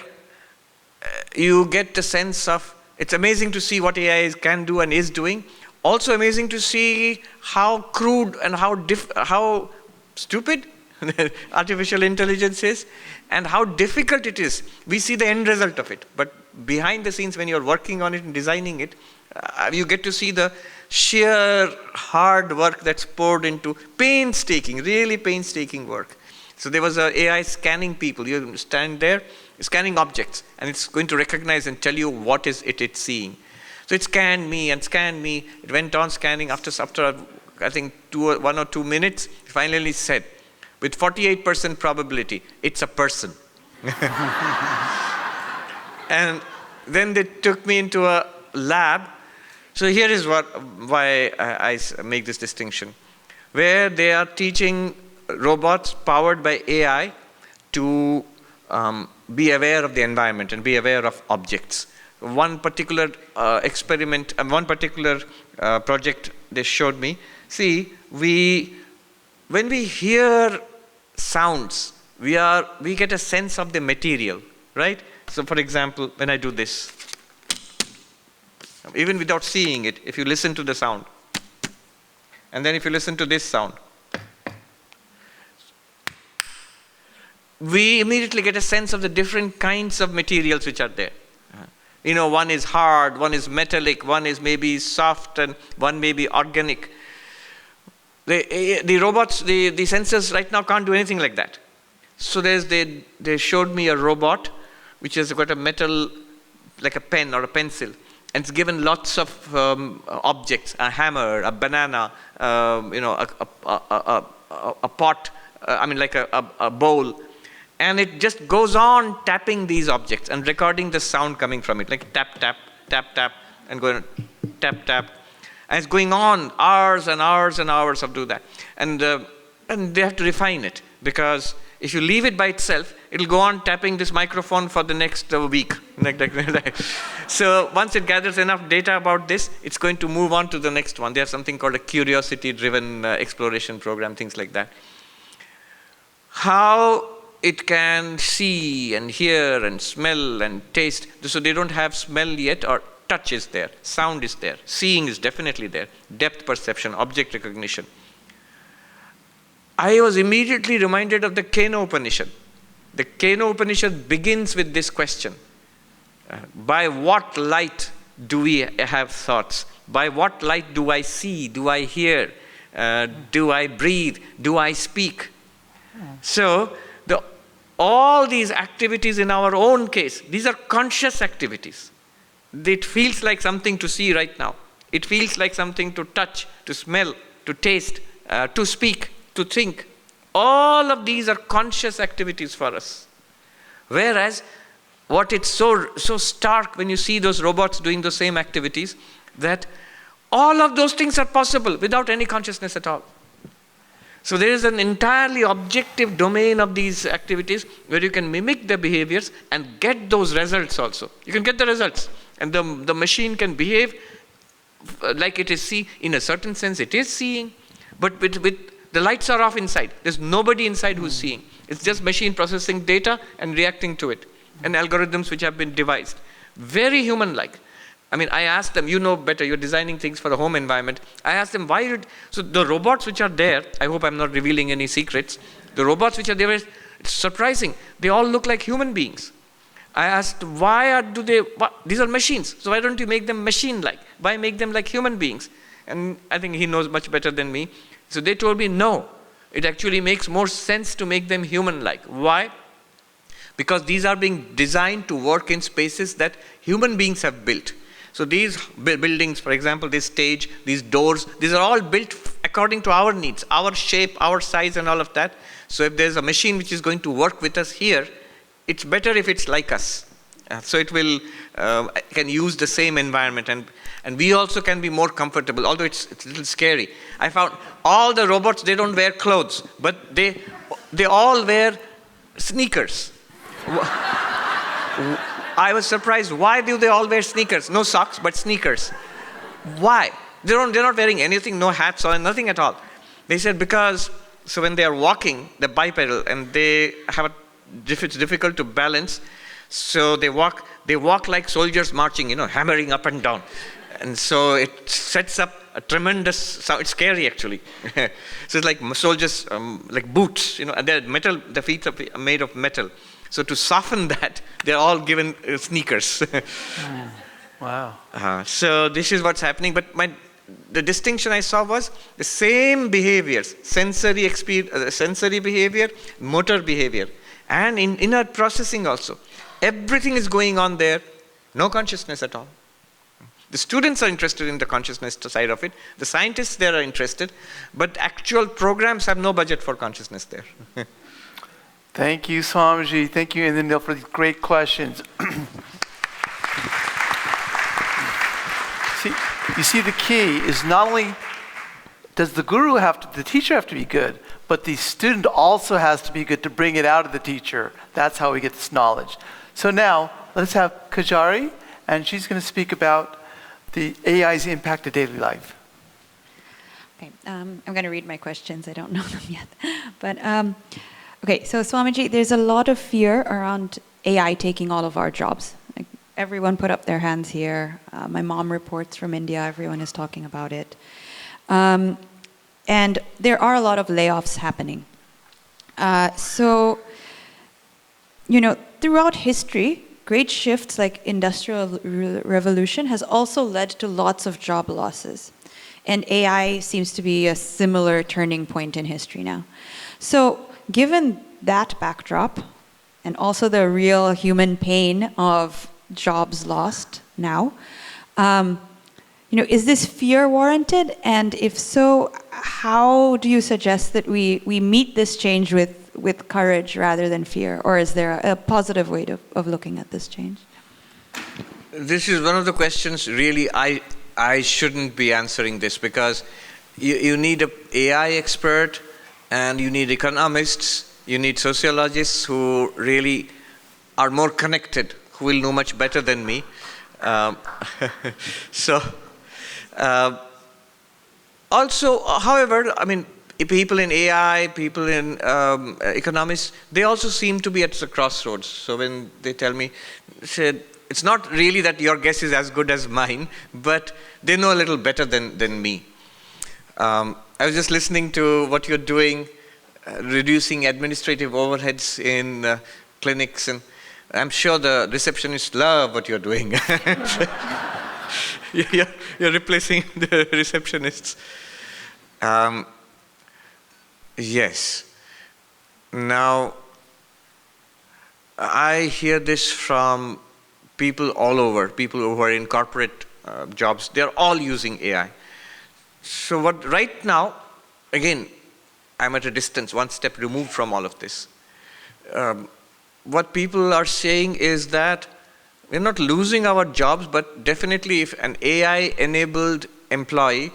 you get the sense of, it's amazing to see what AI can do and is doing. Also amazing to see how crude and how stupid artificial intelligence is, and how difficult it is. We see the end result of it, but behind the scenes when you're working on it and designing it, you get to see the sheer hard work that's poured into really painstaking work. So there was an AI scanning people. You stand there, scanning objects, and it's going to recognize and tell you what is it's seeing. So it scanned me and scanned me. It went on scanning after I think 1 or 2 minutes. It finally said, with 48% probability, it's a person. And then they took me into a lab. So here is why I make this distinction, where they are teaching robots powered by AI to be aware of the environment and be aware of objects. One particular experiment and one particular project they showed me. See, when we hear sounds, we get a sense of the material, right? So for example, when I do this, even without seeing it, if you listen to the sound, and then if you listen to this sound, we immediately get a sense of the different kinds of materials which are there. One is hard, one is metallic, one is maybe soft, and one may be organic. The robots, the sensors right now can't do anything like that. So they showed me a robot which has got a metal, like a pen or a pencil, and it's given lots of objects, a hammer, a banana, a pot, like a bowl. And it just goes on tapping these objects and recording the sound coming from it, like tap, tap, tap, tap, and going tap, tap. And it's going on hours and hours and hours of do that. And they have to refine it, because if you leave it by itself, it'll go on tapping this microphone for the next week. So once it gathers enough data about this, it's going to move on to the next one. There's something called a curiosity-driven exploration program, things like that. How it can see and hear and smell and taste. So they don't have smell yet, or touch is there, sound is there, seeing is definitely there, depth perception, object recognition. I was immediately reminded of the Kena Upanishad. The Kena Upanishad begins with this question. By what light do we have thoughts? By what light do I see? Do I hear? Do I breathe? Do I speak? So, all these activities in our own case, these are conscious activities. It feels like something to see right now. It feels like something to touch, to smell, to taste, to speak, to think. All of these are conscious activities for us. Whereas, what it's so stark when you see those robots doing the same activities, that all of those things are possible without any consciousness at all. So there is an entirely objective domain of these activities where you can mimic the behaviors and get those results also. You can get the results. And the machine can behave like it is seeing. In a certain sense, it is seeing. But with the lights are off inside. There's nobody inside who's seeing. It's just machine processing data and reacting to it. And algorithms which have been devised. Very human-like. I asked them, you know better, you're designing things for a home environment. I asked them, so the robots which are there, I hope I'm not revealing any secrets, the robots which are there, it's surprising. They all look like human beings. I asked, these are machines, so why don't you make them machine-like? Why make them like human beings? And I think he knows much better than me. So they told me, no, it actually makes more sense to make them human-like. Why? Because these are being designed to work in spaces that human beings have built. So these buildings, for example, this stage, these doors, these are all built according to our needs, our shape, our size, and all of that. So if there's a machine which is going to work with us here, it's better if it's like us. So it will can use the same environment, and we also can be more comfortable, although it's a little scary. I found all the robots, they don't wear clothes, but they all wear sneakers. I was surprised. Why do they all wear sneakers? No socks, but sneakers. Why? They're not wearing anything, no hats or nothing at all. They said because So when they are walking, they're bipedal, and it's difficult to balance. So they walk like soldiers marching, hammering up and down. And so it sets up a tremendous sound. It's scary, actually. So it's like soldiers, like boots, and they're metal, the feet are made of metal. So to soften that, they're all given sneakers. Wow. So this is what's happening. But the distinction I saw was the same behaviors, sensory behavior, motor behavior, and in inner processing also. Everything is going on there, no consciousness at all. The students are interested in the consciousness side of it. The scientists there are interested, but actual programs have no budget for consciousness there. Thank you, Swamiji. Thank you, Indranil, for these great questions. You see, the key is not only does the teacher have to be good, but the student also has to be good to bring it out of the teacher. That's how we get this knowledge. So now, let's have Kajari, and she's going to speak about the AI's impact to daily life. Okay, I'm going to read my questions. I don't know them yet. But, okay, so Swamiji, there's a lot of fear around AI taking all of our jobs. Like, everyone put up their hands here. My mom reports from India. Everyone is talking about it. And there are a lot of layoffs happening. So, throughout history, great shifts like Industrial Revolution has also led to lots of job losses. And AI seems to be a similar turning point in history now. So given that backdrop, and also the real human pain of jobs lost now, is this fear warranted? And if so, how do you suggest that we meet this change with courage rather than fear? Or is there a positive way of looking at this change? This is one of the questions really I shouldn't be answering this, because you need an AI expert, and you need economists, you need sociologists who really are more connected, who will know much better than me. Also, however, people in AI, people in economists, they also seem to be at the crossroads. So when they tell me, it's not really that your guess is as good as mine, but they know a little better than me. I was just listening to what you're doing, reducing administrative overheads in clinics, and I'm sure the receptionists love what you're doing. You're replacing the receptionists. Yes. Now, I hear this from people all over, people who are in corporate jobs. They're all using AI. So right now, again, I'm at a distance, one step removed from all of this. What people are saying is that we're not losing our jobs, but definitely if an AI-enabled employee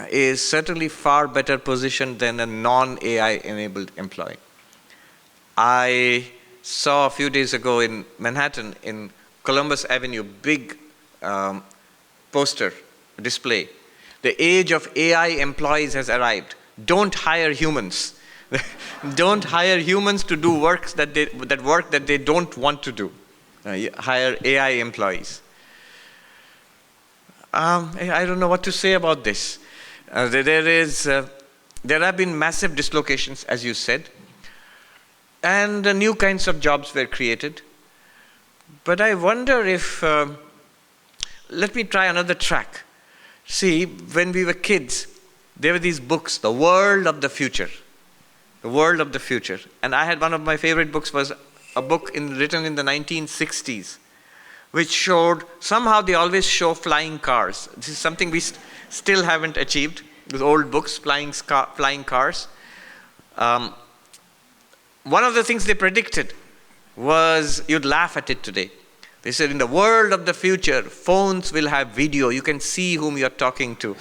is certainly far better positioned than a non-AI-enabled employee. I saw a few days ago in Manhattan, in Columbus Avenue, big poster display. The age of AI employees has arrived. Don't hire humans. Don't hire humans to do work that they don't want to do. Hire AI employees. I don't know what to say about this. There have been massive dislocations, as you said, and new kinds of jobs were created. But I wonder if, let me try another track. See, when we were kids, there were these books, The World of the Future. The World of the Future. And I had one of my favorite books was a book written in the 1960s, which showed, somehow they always show flying cars. This is something we still haven't achieved, those old books, flying cars. One of the things they predicted was, you'd laugh at it today. They said, in the world of the future, phones will have video. You can see whom you're talking to.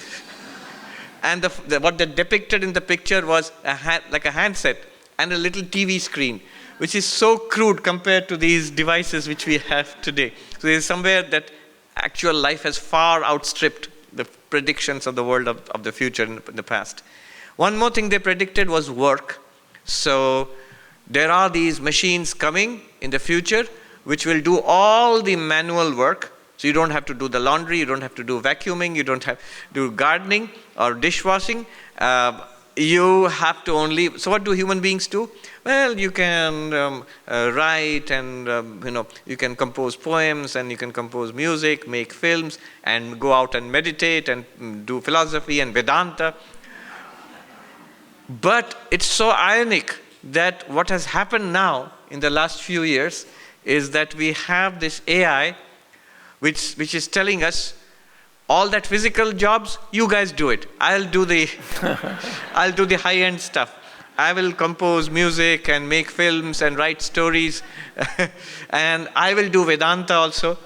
And what they depicted in the picture was like a handset and a little TV screen, which is so crude compared to these devices which we have today. So there's somewhere that actual life has far outstripped the predictions of the world of the future in the past. One more thing they predicted was work. So there are these machines coming in the future which will do all the manual work. So you don't have to do the laundry, you don't have to do vacuuming, you don't have to do gardening or dishwashing. You have to only, so what do human beings do? Well, you can write and, you can compose poems and you can compose music, make films and go out and meditate and do philosophy and Vedanta. But it's so ironic that what has happened now in the last few years is that we have this AI which is telling us, all that physical jobs, you guys do it. I'll do the high-end stuff. I will compose music and make films and write stories. And I will do Vedanta also.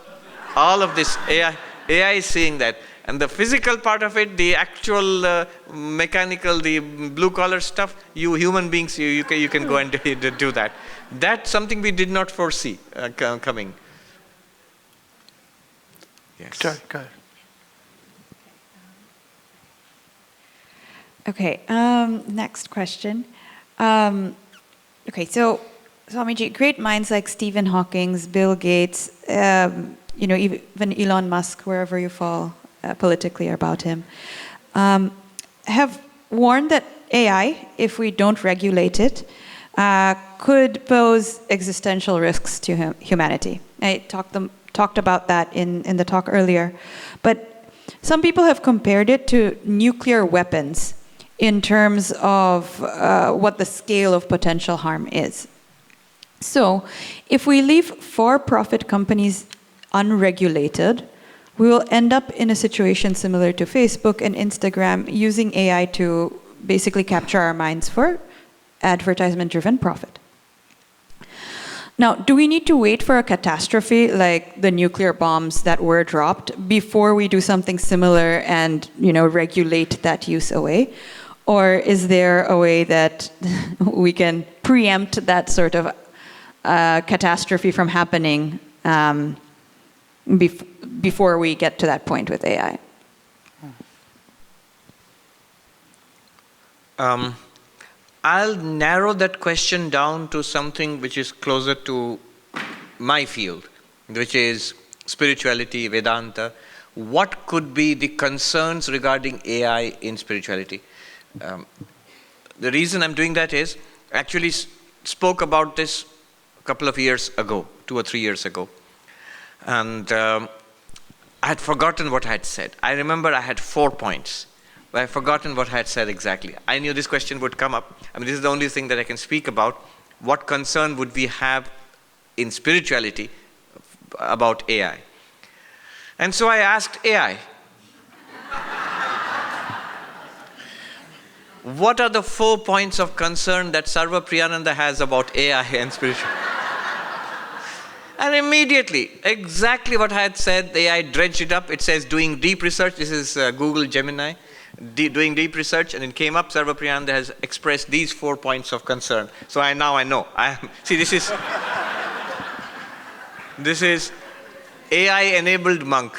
All of this, AI is seeing that. And the physical part of it, the actual mechanical, the blue-collar stuff, you human beings, you can go and do that. That's something we did not foresee coming. Yes. Go ahead. Okay, next question. Okay, so Swamiji, great minds like Stephen Hawking, Bill Gates, even Elon Musk, wherever you fall politically about him, have warned that AI, if we don't regulate it, could pose existential risks to humanity. I talked about that in the talk earlier, but some people have compared it to nuclear weapons in terms of what the scale of potential harm is. So, if we leave for-profit companies unregulated, we will end up in a situation similar to Facebook and Instagram using AI to basically capture our minds for advertisement-driven profit. Now, do we need to wait for a catastrophe like the nuclear bombs that were dropped before we do something similar and, regulate that use away? Or is there a way that we can preempt that sort of catastrophe from happening before we get to that point with AI? I'll narrow that question down to something which is closer to my field, which is spirituality, Vedanta. What could be the concerns regarding AI in spirituality? The reason I'm doing that is, actually spoke about this a couple of years ago, 2 or 3 years ago. And I had forgotten what I had said. I remember I had 4 points, but I had forgotten what I had said exactly. I knew this question would come up. I mean, this is the only thing that I can speak about. What concern would we have in spirituality about AI? And so I asked AI, what are the 4 points of concern that Sarvapriyananda has about AI and spirituality? And immediately, exactly what I had said, the AI dredged it up. It says doing deep research. This is Google Gemini. Doing deep research, and it came up, Sarvapriyananda has expressed these 4 points of concern. So I know. See, this is AI-enabled monk.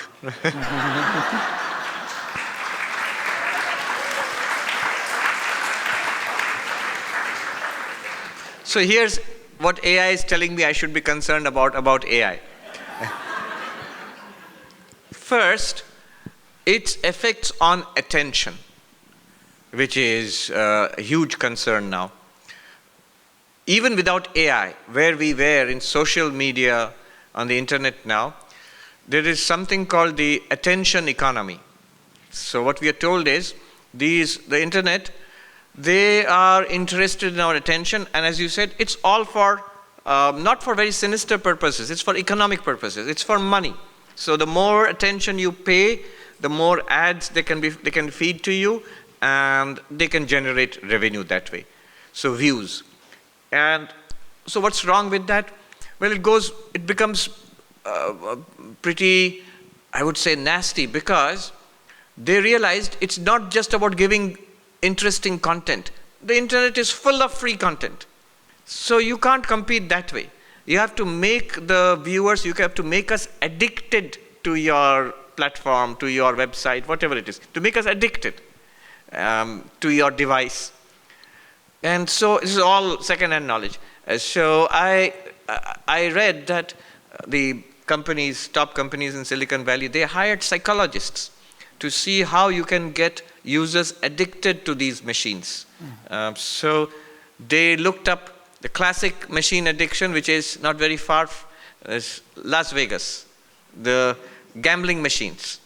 So here's what AI is telling me I should be concerned about AI. First, its effects on attention, which is a huge concern now. Even without AI, where we were in social media, on the internet now, there is something called the attention economy. So what we are told is, the internet, they are interested in our attention, and as you said, it's all for, not for very sinister purposes, it's for economic purposes, it's for money. So the more attention you pay, the more ads they can feed to you, and they can generate revenue that way. So views. And so what's wrong with that? Well, it becomes pretty, I would say, nasty, because they realized it's not just about giving interesting content. The internet is full of free content. So you can't compete that way. You have to make the viewers, you have to make us addicted to your platform, to your website, whatever it is, to make us addicted. to your device. And so this is all second-hand knowledge. So I read that the top companies in Silicon Valley, they hired psychologists to see how you can get users addicted to these machines. So they looked up the classic machine addiction, which is not very far, is Las Vegas, the gambling machines.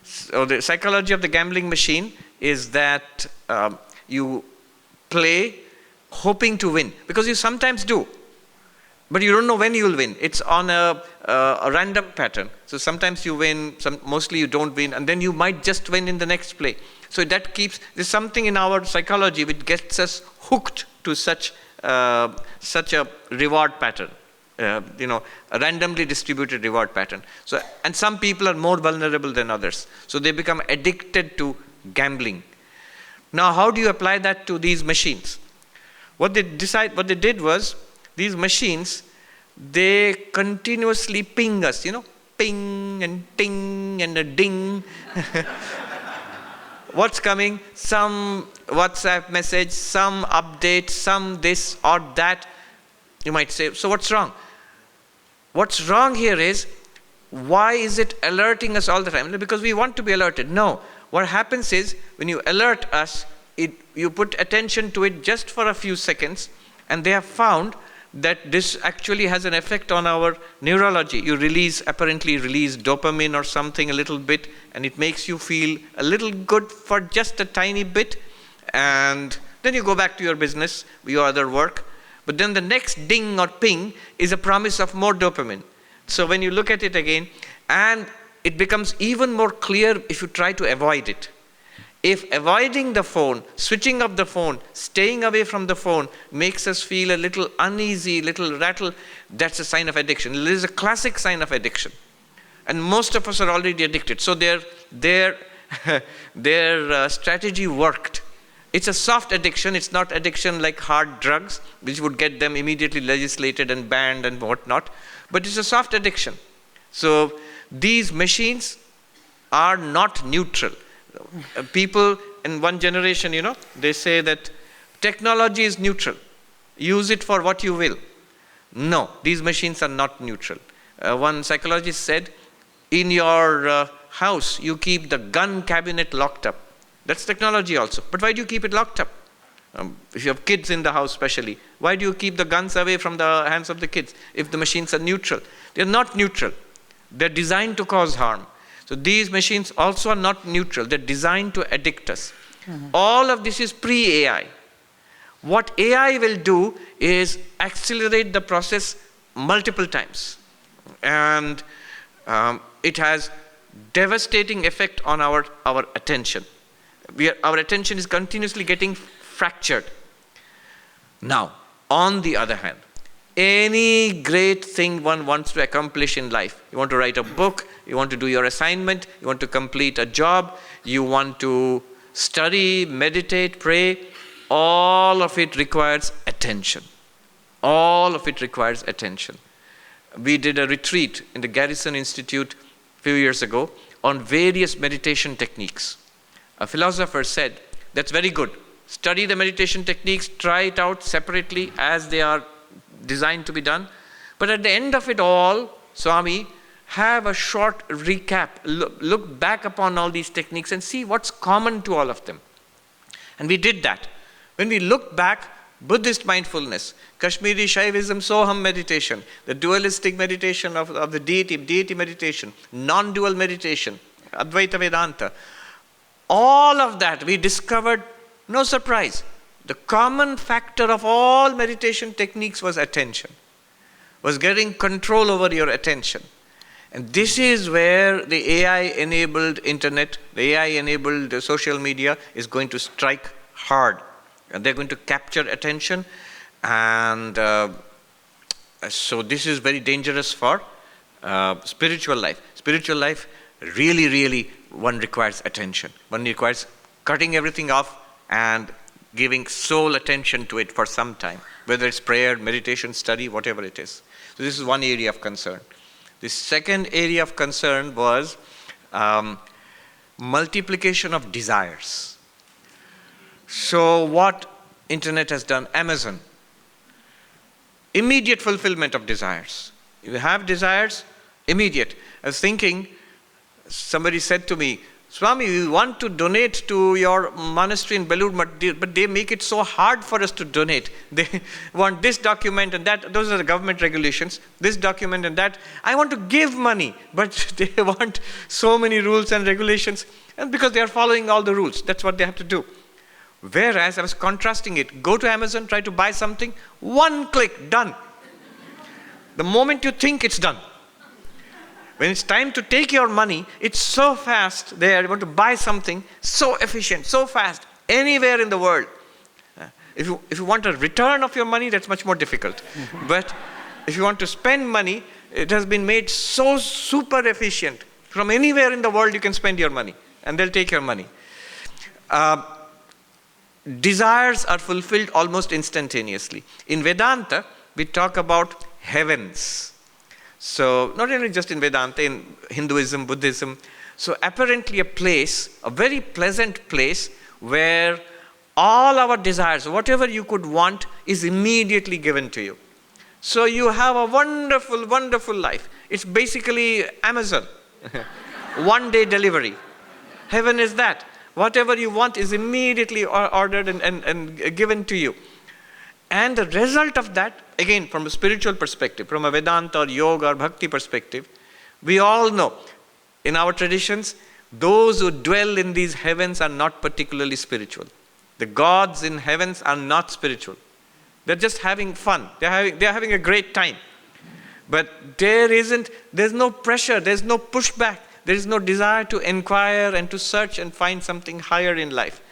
So the psychology of the gambling machine is that you play hoping to win, because you sometimes do, but you don't know when you'll win. It's on a random pattern. So sometimes you win, mostly you don't win, and then you might just win in the next play. So there's something in our psychology which gets us hooked to such a reward pattern, a randomly distributed reward pattern. So, and some people are more vulnerable than others. So they become addicted to gambling. Now, how do you apply that to these machines? What they did was, these machines, they continuously ping us, ping and ting and a ding. What's coming? Some WhatsApp message, some update, some this or that. You might say, so what's wrong? What's wrong here is, why is it alerting us all the time? Because we want to be alerted. No. What happens is, when you alert us, you put attention to it just for a few seconds, and they have found that this actually has an effect on our neurology. You apparently release dopamine or something a little bit, and it makes you feel a little good for just a tiny bit, and then you go back to your business, your other work. But then the next ding or ping is a promise of more dopamine. So when you look at it again, and it becomes even more clear if you try to avoid it. If avoiding the phone, switching off the phone, staying away from the phone makes us feel a little uneasy, little rattle, that's a sign of addiction. It is a classic sign of addiction. And most of us are already addicted. So their strategy worked. It's a soft addiction. It's not addiction like hard drugs, which would get them immediately legislated and banned and whatnot. But it's a soft addiction. So these machines are not neutral. People in one generation, they say that technology is neutral. Use it for what you will. No, these machines are not neutral. One psychologist said, in your house, you keep the gun cabinet locked up. That's technology also. But why do you keep it locked up? If you have kids in the house especially, why do you keep the guns away from the hands of the kids if the machines are neutral? They're not neutral. They're designed to cause harm. So these machines also are not neutral. They're designed to addict us. Mm-hmm. All of this is pre-AI. What AI will do is accelerate the process multiple times. And it has devastating effect on our attention. Our attention is continuously getting fractured. Now, on the other hand, any great thing one wants to accomplish in life, you want to write a book, you want to do your assignment, you want to complete a job, you want to study, meditate, pray, all of it requires attention. All of it requires attention. We did a retreat in the Garrison Institute a few years ago on various meditation techniques. A philosopher said, that's very good. Study the meditation techniques, try it out separately as they are designed to be done. But at the end of it all, Swami, have a short recap. Look back upon all these techniques and see what's common to all of them. And we did that. When we looked back, Buddhist mindfulness, Kashmiri Shaivism Soham meditation, the dualistic meditation of the deity meditation, non-dual meditation, Advaita Vedanta, all of that we discovered, no surprise. The common factor of all meditation techniques was attention, was getting control over your attention. And this is where the AI-enabled internet, the AI-enabled social media is going to strike hard. And they're going to capture attention. And so this is very dangerous for spiritual life. Spiritual life, really, one requires attention. One requires cutting everything off and giving sole attention to it for some time, whether it's prayer, meditation, study, whatever it is. So this is one area of concern. The second area of concern was multiplication of desires. So what internet has done? Amazon. Immediate fulfillment of desires. You have desires, immediate. I was thinking, somebody said to me, Swami, we want to donate to your monastery in Balboa, but they make it so hard for us to donate. They want this document and that. Those are the government regulations. This document and that. I want to give money, but they want so many rules and regulations. And because they are following all the rules, that's what they have to do. Whereas I was contrasting it. Go to Amazon, try to buy something. One click, done. The moment you think, it's done. When it's time to take your money, it's so fast there. You want to buy something, so efficient, so fast, anywhere in the world. If you want a return of your money, that's much more difficult. But if you want to spend money, it has been made so super efficient. From anywhere in the world, you can spend your money, and they'll take your money. Desires are fulfilled almost instantaneously. In Vedanta, we talk about heavens. So, not only just in Vedanta, in Hinduism, Buddhism. So, apparently a place, a very pleasant place, where all our desires, whatever you could want, is immediately given to you. So, you have a wonderful, wonderful life. It's basically Amazon. One-day delivery. Heaven is that. Whatever you want is immediately ordered and given to you. And the result of that, again, from a spiritual perspective, from a Vedanta or yoga or bhakti perspective, we all know, in our traditions, those who dwell in these heavens are not particularly spiritual. The gods in heavens are not spiritual. They're just having fun. They're having a great time. But there's no pressure, there's no pushback, there is no desire to inquire and to search and find something higher in life.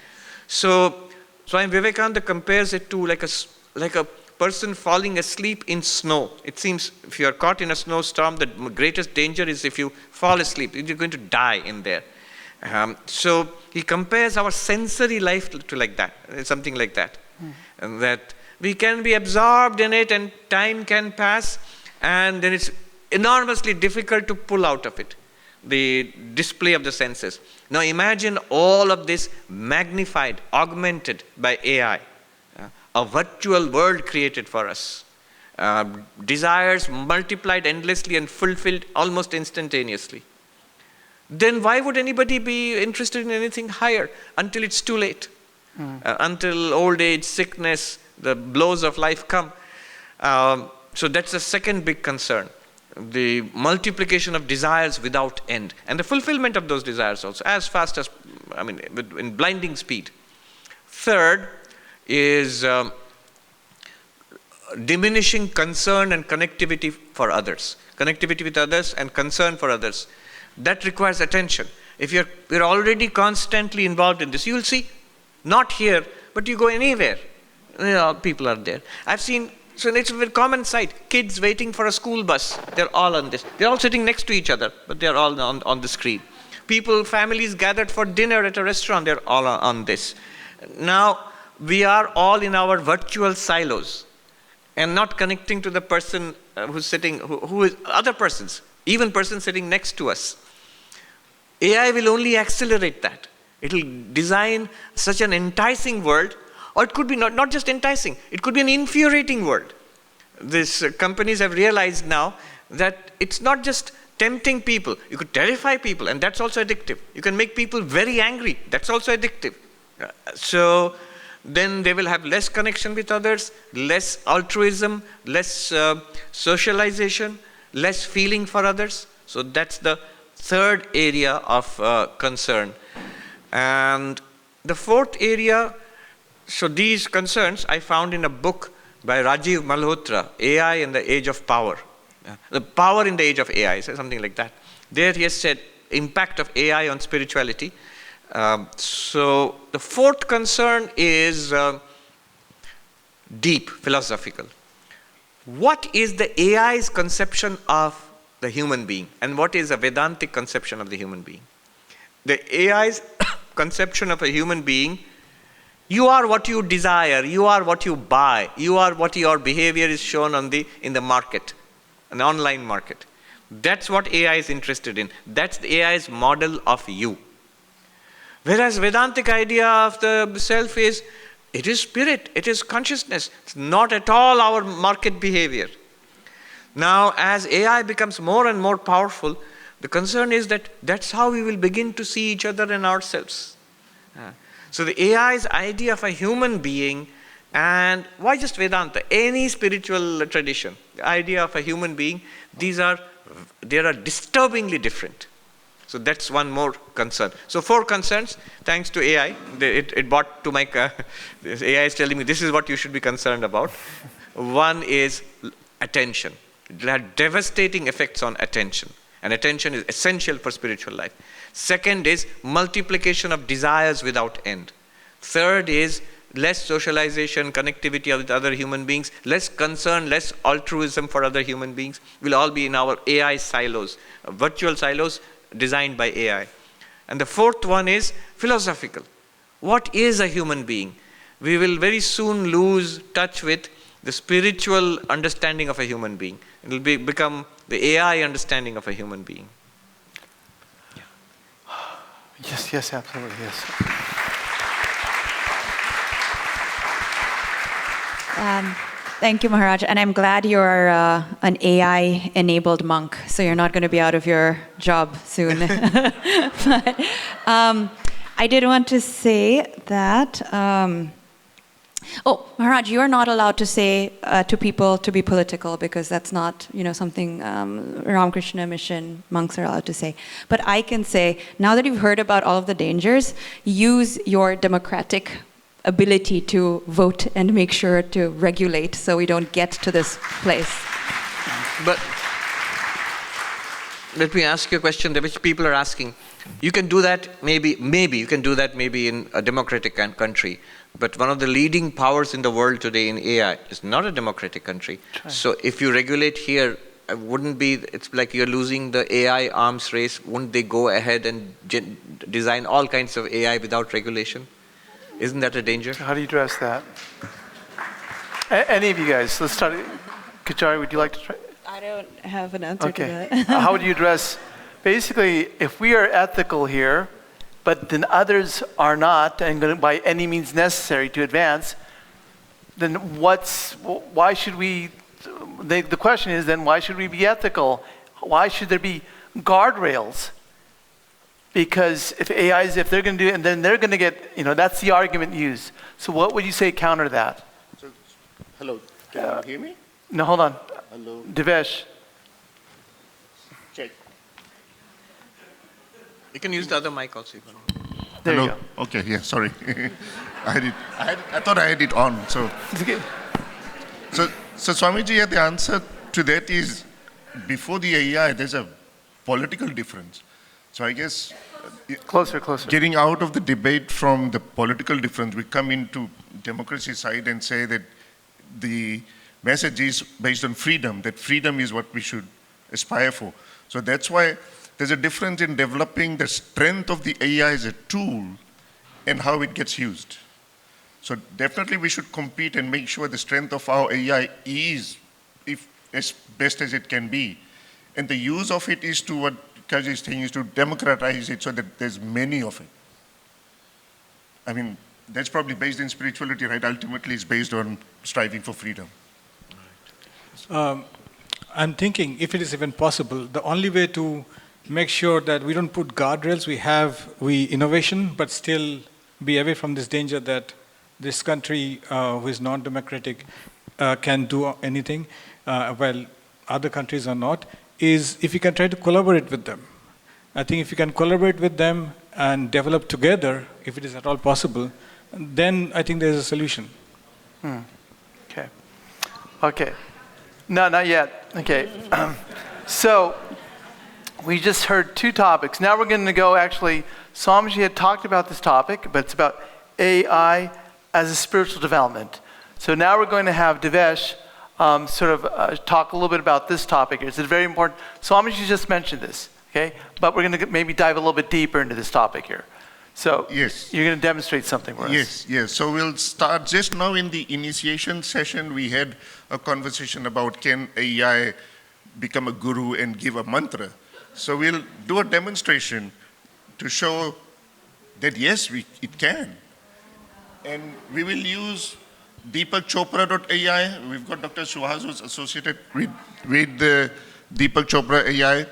So Swami Vivekananda compares it to like a person falling asleep in snow. It seems if you are caught in a snowstorm, the greatest danger is if you fall asleep. You're going to die in there. So he compares our sensory life to like that, something like that. And that we can be absorbed in it and time can pass and then it's enormously difficult to pull out of it, the display of the senses. Now imagine all of this magnified, augmented by AI. A virtual world created for us. Desires multiplied endlessly and fulfilled almost instantaneously. Then why would anybody be interested in anything higher until it's too late? Until old age, sickness, the blows of life come. So that's the second big concern. The multiplication of desires without end. And the fulfillment of those desires also, as fast as, in blinding speed. Third is diminishing concern and connectivity for others. Connectivity with others and concern for others. That requires attention. If you're already constantly involved in this, you will see, not here, but you go anywhere. People are there. I've seen, so it's a very common sight, kids waiting for a school bus. They're all on this. They're all sitting next to each other, but they're all on the screen. People, families gathered for dinner at a restaurant, they're all on this. Now, we are all in our virtual silos and not connecting to the person who's sitting, who is other persons, even persons sitting next to us. AI will only accelerate that. It will design such an enticing world, or it could be not just enticing, it could be an infuriating world. These companies have realized now that it's not just tempting people. You could terrify people, and that's also addictive. You can make people very angry. That's also addictive. So then they will have less connection with others, less altruism, less socialization, less feeling for others. So that's the third area of concern. And the fourth area, so these concerns I found in a book by Rajiv Malhotra, AI in the Age of Power. The Power in the Age of AI, something like that. There he has said, impact of AI on spirituality. So the fourth concern is deep, philosophical. What is the AI's conception of the human being, and what is a Vedantic conception of the human being? The AI's conception of a human being, you are what you desire, you are what you buy, you are what your behavior is shown in the market, an online market. That's what AI is interested in. That's the AI's model of you. Whereas Vedantic idea of the self is, it is spirit, it is consciousness. It's not at all our market behavior. Now, as AI becomes more and more powerful, the concern is that that's how we will begin to see each other and ourselves. So the AI's idea of a human being, and why just Vedanta? Any spiritual tradition, the idea of a human being, they are disturbingly different. So that's one more concern. So 4 concerns, thanks to AI. It brought to my, AI is telling me this is what you should be concerned about. One is attention. It will have devastating effects on attention. And attention is essential for spiritual life. Second is multiplication of desires without end. Third is less socialization, connectivity with other human beings, less concern, less altruism for other human beings. We'll all be in our AI silos, virtual silos designed by AI. And the 4th one is philosophical. What is a human being? We will very soon lose touch with the spiritual understanding of a human being. It will become the AI understanding of a human being. Yes, absolutely, yes. Thank you, Maharaj. And I'm glad you're an AI-enabled monk, so you're not going to be out of your job soon. But I did want to say that, Maharaj, you are not allowed to say to people to be political, because that's not, something Ramakrishna Mission monks are allowed to say. But I can say, now that you've heard about all of the dangers, use your democratic ability to vote and make sure to regulate so we don't get to this place. But let me ask you a question that which people are asking. You can do that maybe you can do that maybe in a democratic country, but one of the leading powers in the world today in AI is not a democratic country. Try. So if you regulate here, it's like you're losing the AI arms race. Wouldn't they go ahead and design all kinds of AI without regulation? Isn't that a danger? How do you address that? Any of you guys, let's start. Kachari, would you like to try? I don't have an answer to that. How would you address, basically, if we are ethical here, but then others are not, and going to, by any means necessary to advance, then why should we, the question is then, why should we be ethical? Why should there be guardrails? Because if they're going to do it, and then they're going to get, that's the argument used. So what would you say counter that? So, hello, can you hear me? No, hold on. Hello. Devesh. Check. You can use the other mic also. There hello. you go. Okay, yeah, sorry. I thought I had it on, so. Okay. So Swamiji, the answer to that is, before the AI, there's a political difference. So I guess Closer. getting out of the debate from the political difference, we come into democracy side and say that the message is based on freedom, that freedom is what we should aspire for. So that's why there's a difference in developing the strength of the AI as a tool and how it gets used. So definitely we should compete and make sure the strength of our AI is as best as it can be. And the use of it is to what Kaji is saying, is to democratize it so that there's many of it. I mean, that's probably based in spirituality, right? Ultimately, it's based on striving for freedom. I'm thinking, if it is even possible, the only way to make sure that we don't put guardrails, we innovation, but still be away from this danger that this country, who is non-democratic, can do anything, while other countries are not, is if you can try to collaborate with them. I think if you can collaborate with them and develop together, if it is at all possible, then I think there's a solution. Okay. No, not yet. Okay. So we just heard 2 topics. Now we're going to go, actually, Swamiji had talked about this topic, but it's about AI as a spiritual development. So now we're going to have Devesh talk a little bit about this topic. It's very important. Swamiji just mentioned this, okay? But we're going to maybe dive a little bit deeper into this topic here. So yes, you're going to demonstrate something for us. Yes. So we'll start just now in the initiation session. We had a conversation about can AI become a guru and give a mantra. So we'll do a demonstration to show that yes, it can. And we will use deepakchopra.ai. We've got Dr. Suhas who's associated with the Deepak Chopra AI.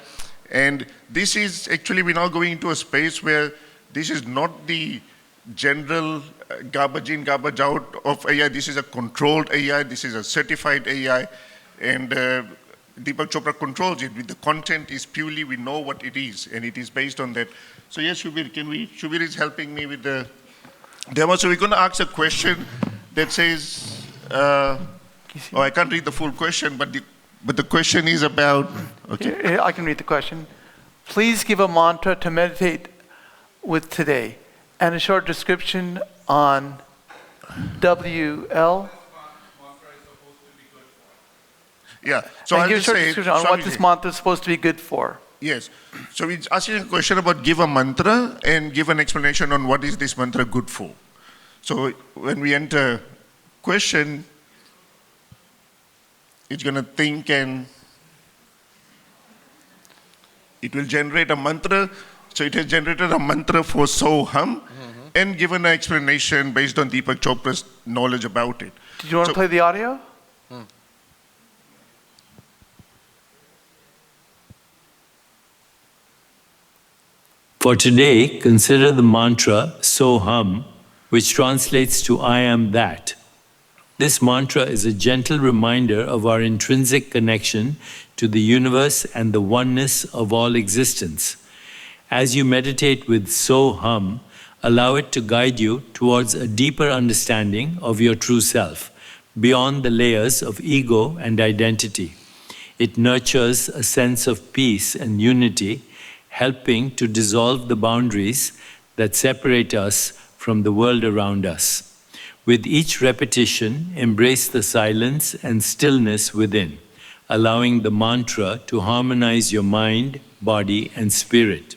And this is actually, we're now going into a space where this is not the general garbage in, garbage out of AI. This is a controlled AI. This is a certified AI. And Deepak Chopra controls it. With the content is purely, we know what it is, and it is based on that. So yes, Shubir is helping me with the demo. So we're going to ask a question that says, I can't read the full question, but the question is about, okay. Here, I can read the question. Please give a mantra to meditate with today, and a short description on WL. Yeah, so And I'll give a just short say, description on what this mantra is supposed to be good for. yes. So we're asking a question about give a mantra and give an explanation on what is this mantra good for. So when we enter question, it's going to think and it will generate a mantra. So it has generated a mantra for Soham and given an explanation based on Deepak Chopra's knowledge about it. Did you want to play the audio? For today, consider the mantra Soham, which translates to I am that. This mantra is a gentle reminder of our intrinsic connection to the universe and the oneness of all existence. As you meditate with Soham, allow it to guide you towards a deeper understanding of your true self, beyond the layers of ego and identity. It nurtures a sense of peace and unity, helping to dissolve the boundaries that separate us from the world around us. With each repetition, embrace the silence and stillness within, allowing the mantra to harmonize your mind, body, and spirit.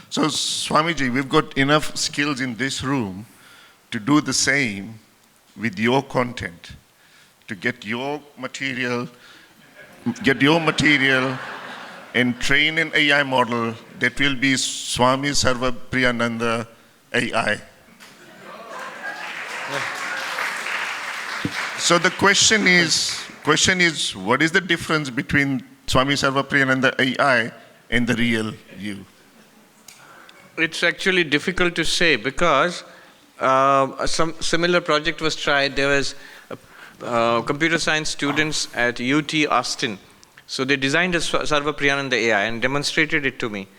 So Swamiji, we've got enough skills in this room to do the same with your content, to get your material and train an AI model that will be Swami Sarvapriyananda AI. So the question is, what is the difference between Swami Sarvapriyananda AI and the real you? It's actually difficult to say because some similar project was tried. There was computer science students at UT Austin. So they designed a Sarvapriyananda AI and demonstrated it to me.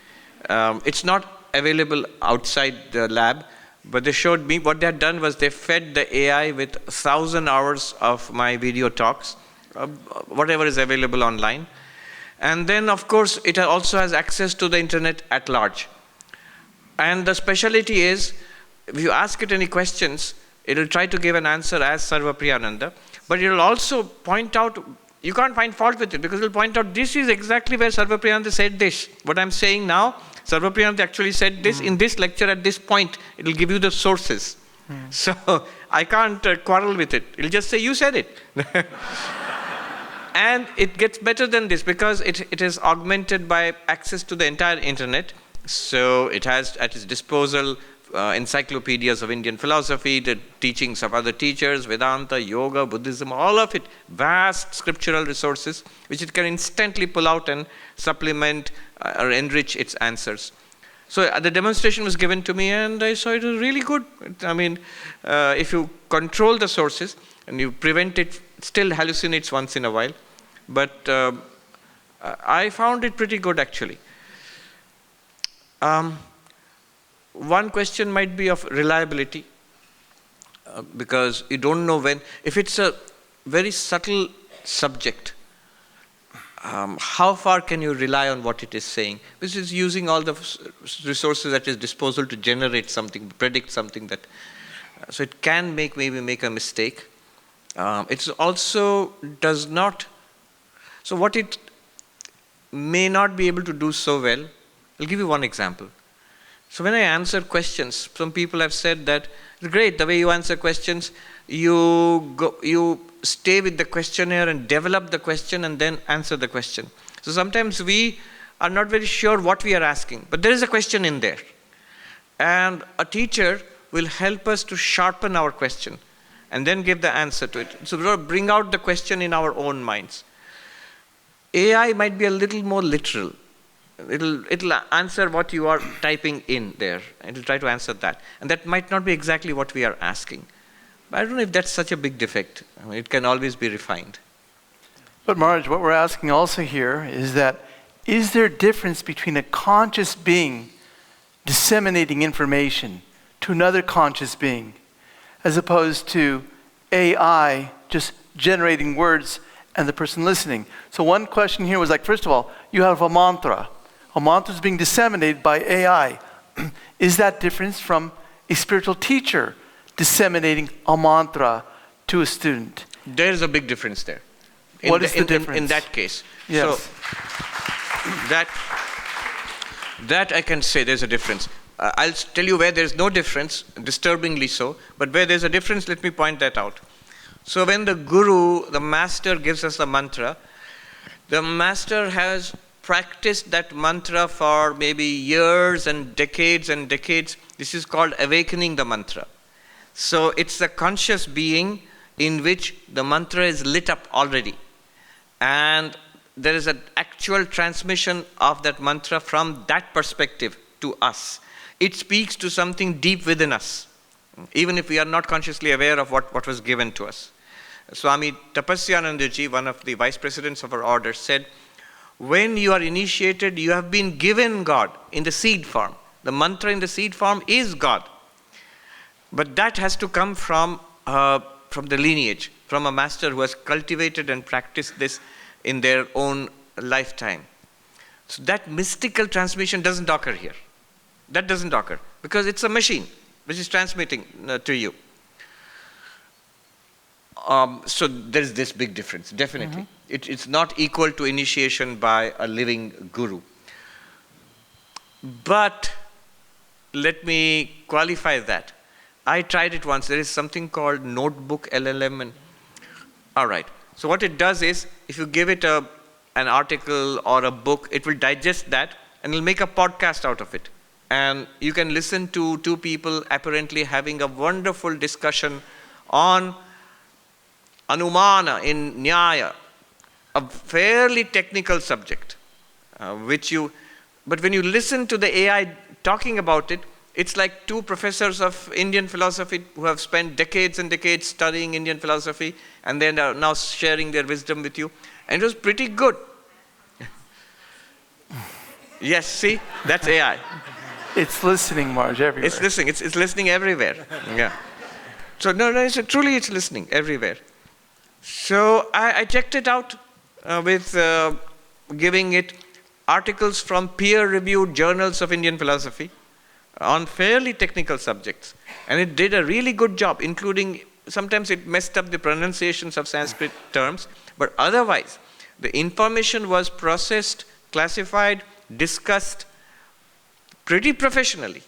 It's not available outside the lab, but they showed me what they had done was they fed the AI with 1,000 hours of my video talks, whatever is available online. And then, of course, it also has access to the internet at large. And the speciality is, if you ask it any questions, it will try to give an answer as Sarvapriyananda, but it will also point out, you can't find fault with it because it will point out this is exactly where Sarvapriyananda said this. What I'm saying now, Sarvapriyananda actually said this in this lecture at this point. It will give you the sources. So I can't quarrel with it. It will just say, you said it. And it gets better than this because it is augmented by access to the entire internet. So it has at its disposal encyclopedias of Indian philosophy, the teachings of other teachers, Vedanta, yoga, Buddhism, all of it, vast scriptural resources, which it can instantly pull out and supplement or enrich its answers. So the demonstration was given to me and I saw it was really good. I mean, if you control the sources and you prevent it, it still hallucinates once in a while. But I found it pretty good actually. One question might be of reliability because you don't know when. If it's a very subtle subject, how far can you rely on what it is saying? This is using all the resources at its disposal to generate something, predict something that. So it can maybe make a mistake. It also does not. So what it may not be able to do so well. I'll give you one example. So when I answer questions, some people have said that, great, the way you answer questions, you stay with the questionnaire and develop the question and then answer the question. So sometimes we are not very sure what we are asking, but there is a question in there. And a teacher will help us to sharpen our question and then give the answer to it. So we bring out the question in our own minds. AI might be a little more literal. It'll answer what you are typing in there. It'll try to answer that. And that might not be exactly what we are asking. But I don't know if that's such a big defect. I mean, it can always be refined. But Maharaj, what we're asking also here is that, is there a difference between a conscious being disseminating information to another conscious being, as opposed to AI just generating words and the person listening? So one question here was like, first of all, you have a mantra. A mantra is being disseminated by AI. Is that different from a spiritual teacher disseminating a mantra to a student? There is a big difference there. What is the difference? In that case. Yes. So that I can say there's a difference. I'll tell you where there's no difference, disturbingly so, but where there's a difference, let me point that out. So when the guru, the master, gives us the mantra, the master has practiced that mantra for maybe years and decades and decades. This is called awakening the mantra. So it's a conscious being in which the mantra is lit up already. And there is an actual transmission of that mantra from that perspective to us. It speaks to something deep within us, even if we are not consciously aware of what was given to us. Swami Tapasyanandaji, one of the vice presidents of our order, said, when you are initiated, you have been given God in the seed form. The mantra in the seed form is God. But that has to come from the lineage, from a master who has cultivated and practiced this in their own lifetime. So that mystical transmission doesn't occur here. That doesn't occur because it's a machine which is transmitting to you. So there's this big difference, definitely. It's not equal to initiation by a living guru. But let me qualify that. I tried it once. There is something called Notebook LLM. All right. So what it does is, if you give it an article or a book, it will digest that and it'll make a podcast out of it. And you can listen to two people apparently having a wonderful discussion on Anumana in Nyaya, a fairly technical subject, but when you listen to the AI talking about it, it's like two professors of Indian philosophy who have spent decades and decades studying Indian philosophy and then are now sharing their wisdom with you. And it was pretty good. Yes, see, that's AI. It's listening, Marge, everywhere. It's listening. It's listening everywhere. Yeah. So truly it's listening everywhere. So I checked it out with giving it articles from peer-reviewed journals of Indian philosophy on fairly technical subjects. And it did a really good job, including sometimes it messed up the pronunciations of Sanskrit terms, but otherwise the information was processed, classified, discussed pretty professionally.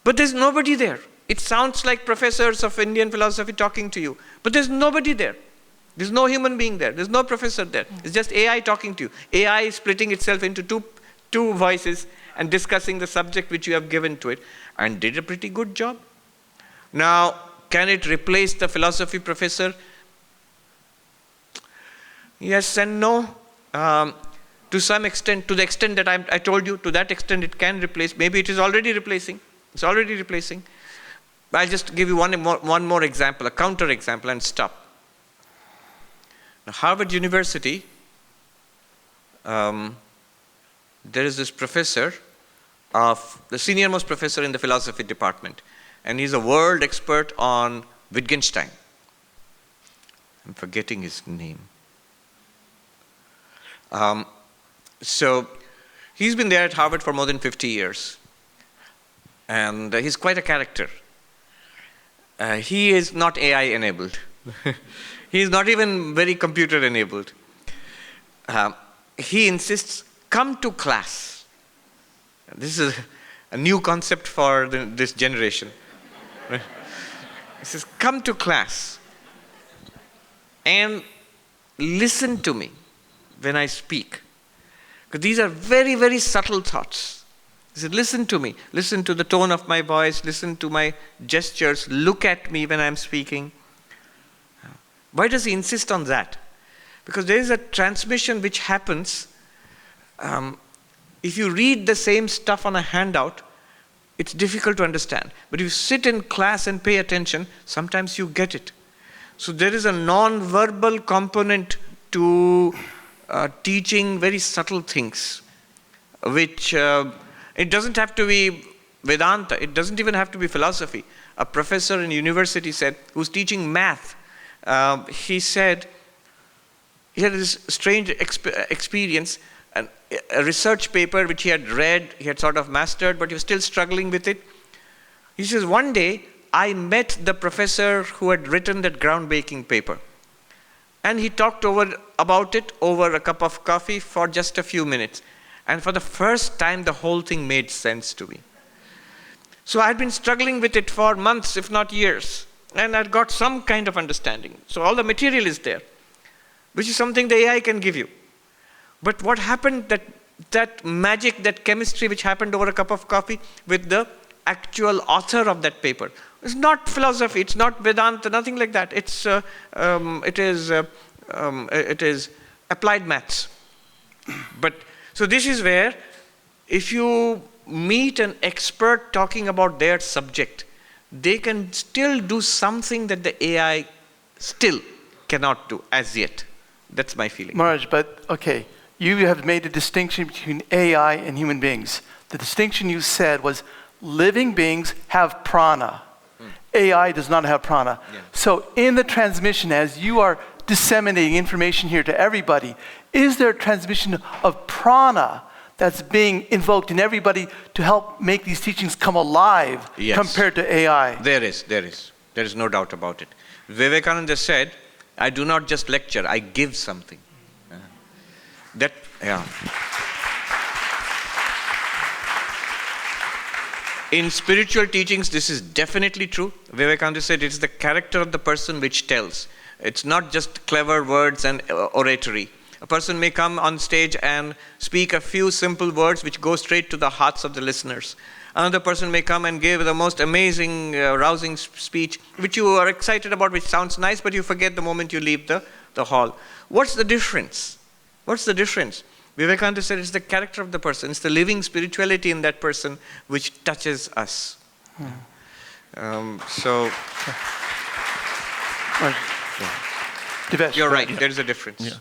But there's nobody there. It sounds like professors of Indian philosophy talking to you, but there's nobody there. There's no human being there. There's no professor there. It's just AI talking to you. AI is splitting itself into two voices and discussing the subject which you have given to it, and did a pretty good job. Now, can it replace the philosophy professor? Yes and no. To some extent, to the extent that I told you, to that extent it can replace. Maybe it is already replacing. It's already replacing. I'll just give you one more example, a counter example, and stop. Now, Harvard University, there is this professor, the senior-most professor in the philosophy department, and he's a world expert on Wittgenstein. I'm forgetting his name. So he's been there at Harvard for more than 50 years, and he's quite a character. He is not AI enabled. He is not even very computer enabled. He insists, come to class. This is a new concept for this generation. He says, come to class and listen to me when I speak. Because these are very, very subtle thoughts. He said, listen to me. Listen to the tone of my voice. Listen to my gestures. Look at me when I'm speaking. Why does he insist on that? Because there is a transmission which happens. If you read the same stuff on a handout, it's difficult to understand. But if you sit in class and pay attention, sometimes you get it. So there is a non-verbal component to teaching very subtle things, which it doesn't have to be Vedanta. It doesn't even have to be philosophy. A professor in university said, who's teaching math, he said he had this strange experience, a research paper which he had read, he had sort of mastered, but he was still struggling with it. He says, one day, I met the professor who had written that groundbreaking paper. And he talked about it over a cup of coffee for just a few minutes. And for the first time, the whole thing made sense to me. So I had been struggling with it for months, if not years. And I'd got some kind of understanding. So all the material is there, which is something the AI can give you. But what happened, that magic, that chemistry which happened over a cup of coffee with the actual author of that paper. It's not philosophy, it's not Vedanta, nothing like that. It is applied maths. But so this is where, if you meet an expert talking about their subject, they can still do something that the AI still cannot do as yet. That's my feeling. Maharaj, but okay, you have made a distinction between AI and human beings. The distinction you said was living beings have prana. AI does not have prana. Yeah. So in the transmission, as you are disseminating information here to everybody, is there a transmission of prana that's being invoked in everybody to help make these teachings come alive compared to AI? There is. There is no doubt about it. Vivekananda said, I do not just lecture, I give something. In spiritual teachings, this is definitely true. Vivekananda said it's the character of the person which tells. It's not just clever words and oratory. A person may come on stage and speak a few simple words which go straight to the hearts of the listeners. Another person may come and give the most amazing, rousing speech, which you are excited about, which sounds nice, but you forget the moment you leave the hall. What's the difference? What's the difference? Vivekananda said it's the character of the person. It's the living spirituality in that person which touches us. You're right, there is a difference. Yeah.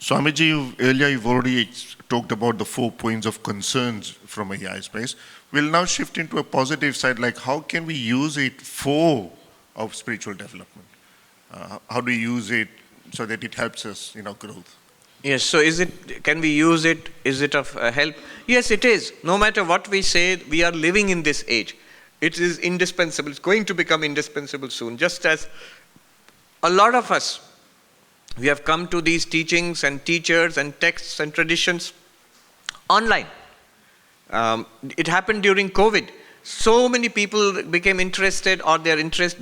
Swamiji, earlier you've already talked about the 4 points of concerns from AI space. We'll now shift into a positive side, like how can we use it for our spiritual development? How do we use it so that it helps us in our growth? Yes, so can we use it? Is it of help? Yes, it is. No matter what we say, we are living in this age. It is indispensable. It's going to become indispensable soon. Just as a lot of us, we have come to these teachings and teachers and texts and traditions online. It happened during COVID. So many people became interested, or their interest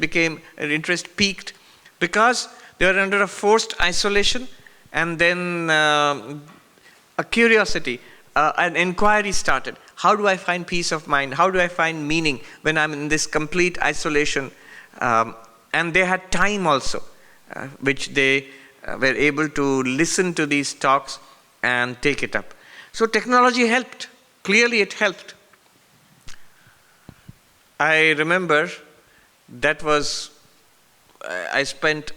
peaked because they were under a forced isolation, and then a curiosity, an inquiry started. How do I find peace of mind? How do I find meaning when I'm in this complete isolation? And they had time also, which they were able to listen to these talks and take it up. So technology helped. Clearly it helped. I remember I spent,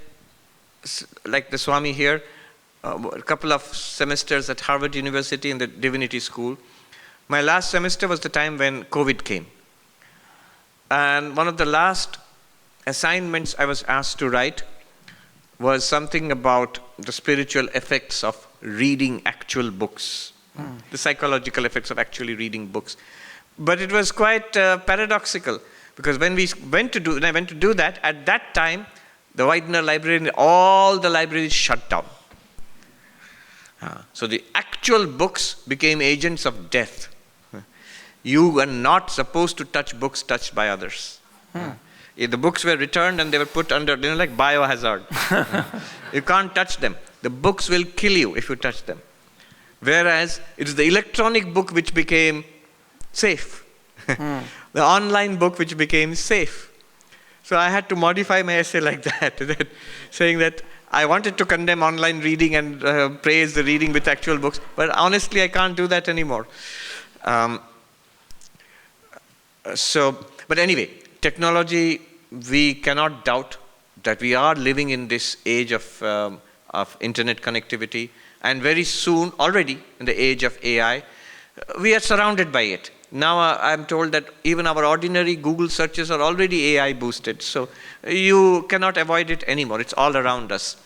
like the Swami here, a couple of semesters at Harvard University in the Divinity School. My last semester was the time when COVID came. And one of the last assignments I was asked to write was something about the spiritual effects of reading actual books, the psychological effects of actually reading books. But it was quite paradoxical, because when I went to do that, at that time, the Widener Library, all the libraries shut down. So the actual books became agents of death. You were not supposed to touch books touched by others. The books were returned and they were put under, like biohazard. You can't touch them. The books will kill you if you touch them. Whereas it's the electronic book which became safe. The online book which became safe. So I had to modify my essay like that, saying that I wanted to condemn online reading and praise the reading with actual books, but honestly I can't do that anymore. But anyway, technology, we cannot doubt that we are living in this age of internet connectivity, and very soon, already in the age of AI, we are surrounded by it. Now I'm told that even our ordinary Google searches are already AI boosted, so you cannot avoid it anymore. It's all around us.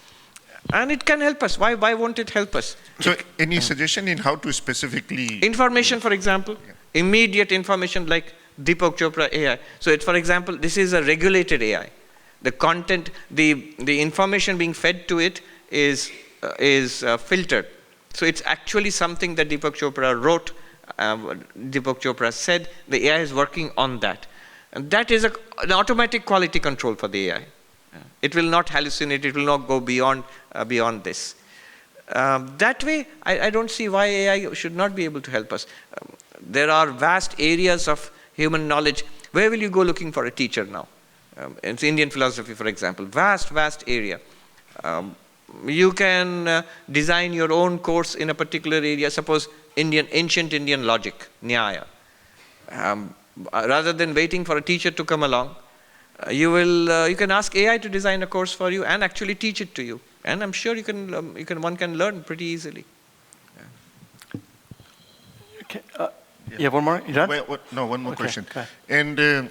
And it can help us. Why won't it help us? So any suggestion in how to specifically... Information, for example, immediate information like Deepak Chopra AI. So it's, for example, this is a regulated AI. The content, the information being fed to it is filtered. So it's actually something that Deepak Chopra wrote, Deepak Chopra said. The AI is working on that. And that is an automatic quality control for the AI. It will not hallucinate, it will not go beyond this. That way, I don't see why AI should not be able to help us. There are vast areas of human knowledge. Where will you go looking for a teacher now? It's Indian philosophy, for example. Vast area. You can design your own course in a particular area. Suppose ancient Indian logic, Nyaya. Rather than waiting for a teacher to come along, you can ask AI to design a course for you and actually teach it to you. And I'm sure one can learn pretty easily. Okay. Yeah, one more. You done? No, one more Okay, question. okay. And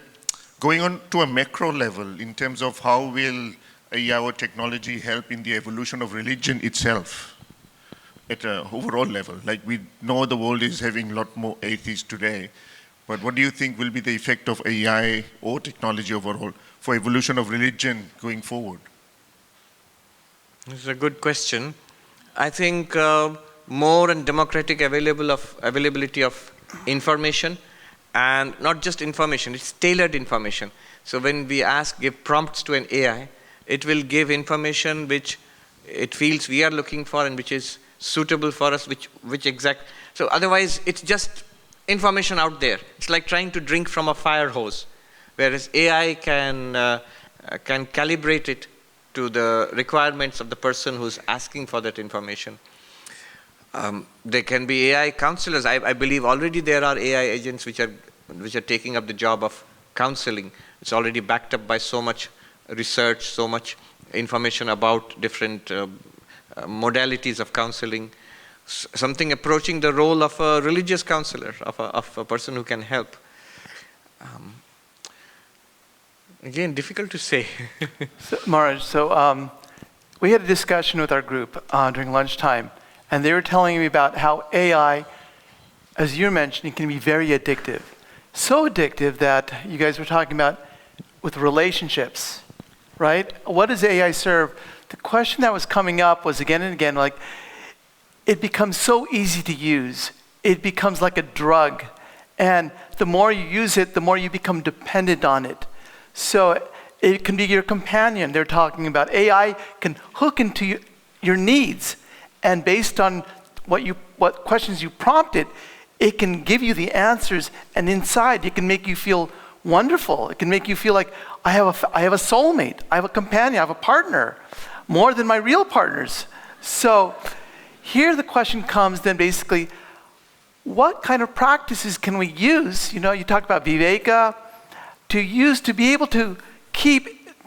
going on to a macro level, in terms of how will AI or technology help in the evolution of religion itself at an overall level? Like, we know the world is having a lot more atheists today, but what do you think will be the effect of AI or technology overall for evolution of religion going forward? This is a good question. I think more and democratic availability of information, and not just information, it's tailored information. So when we give prompts to an AI, it will give information which it feels we are looking for and which is suitable for us, which exact. So otherwise, it's just information out there. It's like trying to drink from a fire hose, whereas AI can calibrate it to the requirements of the person who's asking for that information. There can be AI counselors. I believe already there are AI agents which are taking up the job of counseling. It's already backed up by so much research, so much information about different modalities of counseling. Something approaching the role of a religious counselor, of a person who can help. Again, difficult to say. So, Maharaj, we had a discussion with our group during lunchtime, and they were telling me about how AI, as you're mentioning, can be very addictive. So addictive that you guys were talking about with relationships, right? What does AI serve? The question that was coming up was again and again, like, it becomes so easy to use. It becomes like a drug. And the more you use it, the more you become dependent on it. So it can be your companion. They're talking about AI can hook into your needs. And based on what questions you prompted, it can give you the answers. And inside, it can make you feel wonderful. It can make you feel like, I have a soulmate. I have a companion. I have a partner. More than my real partners. So here the question comes then basically, what kind of practices can we use? You know, you talk about viveka, to be able to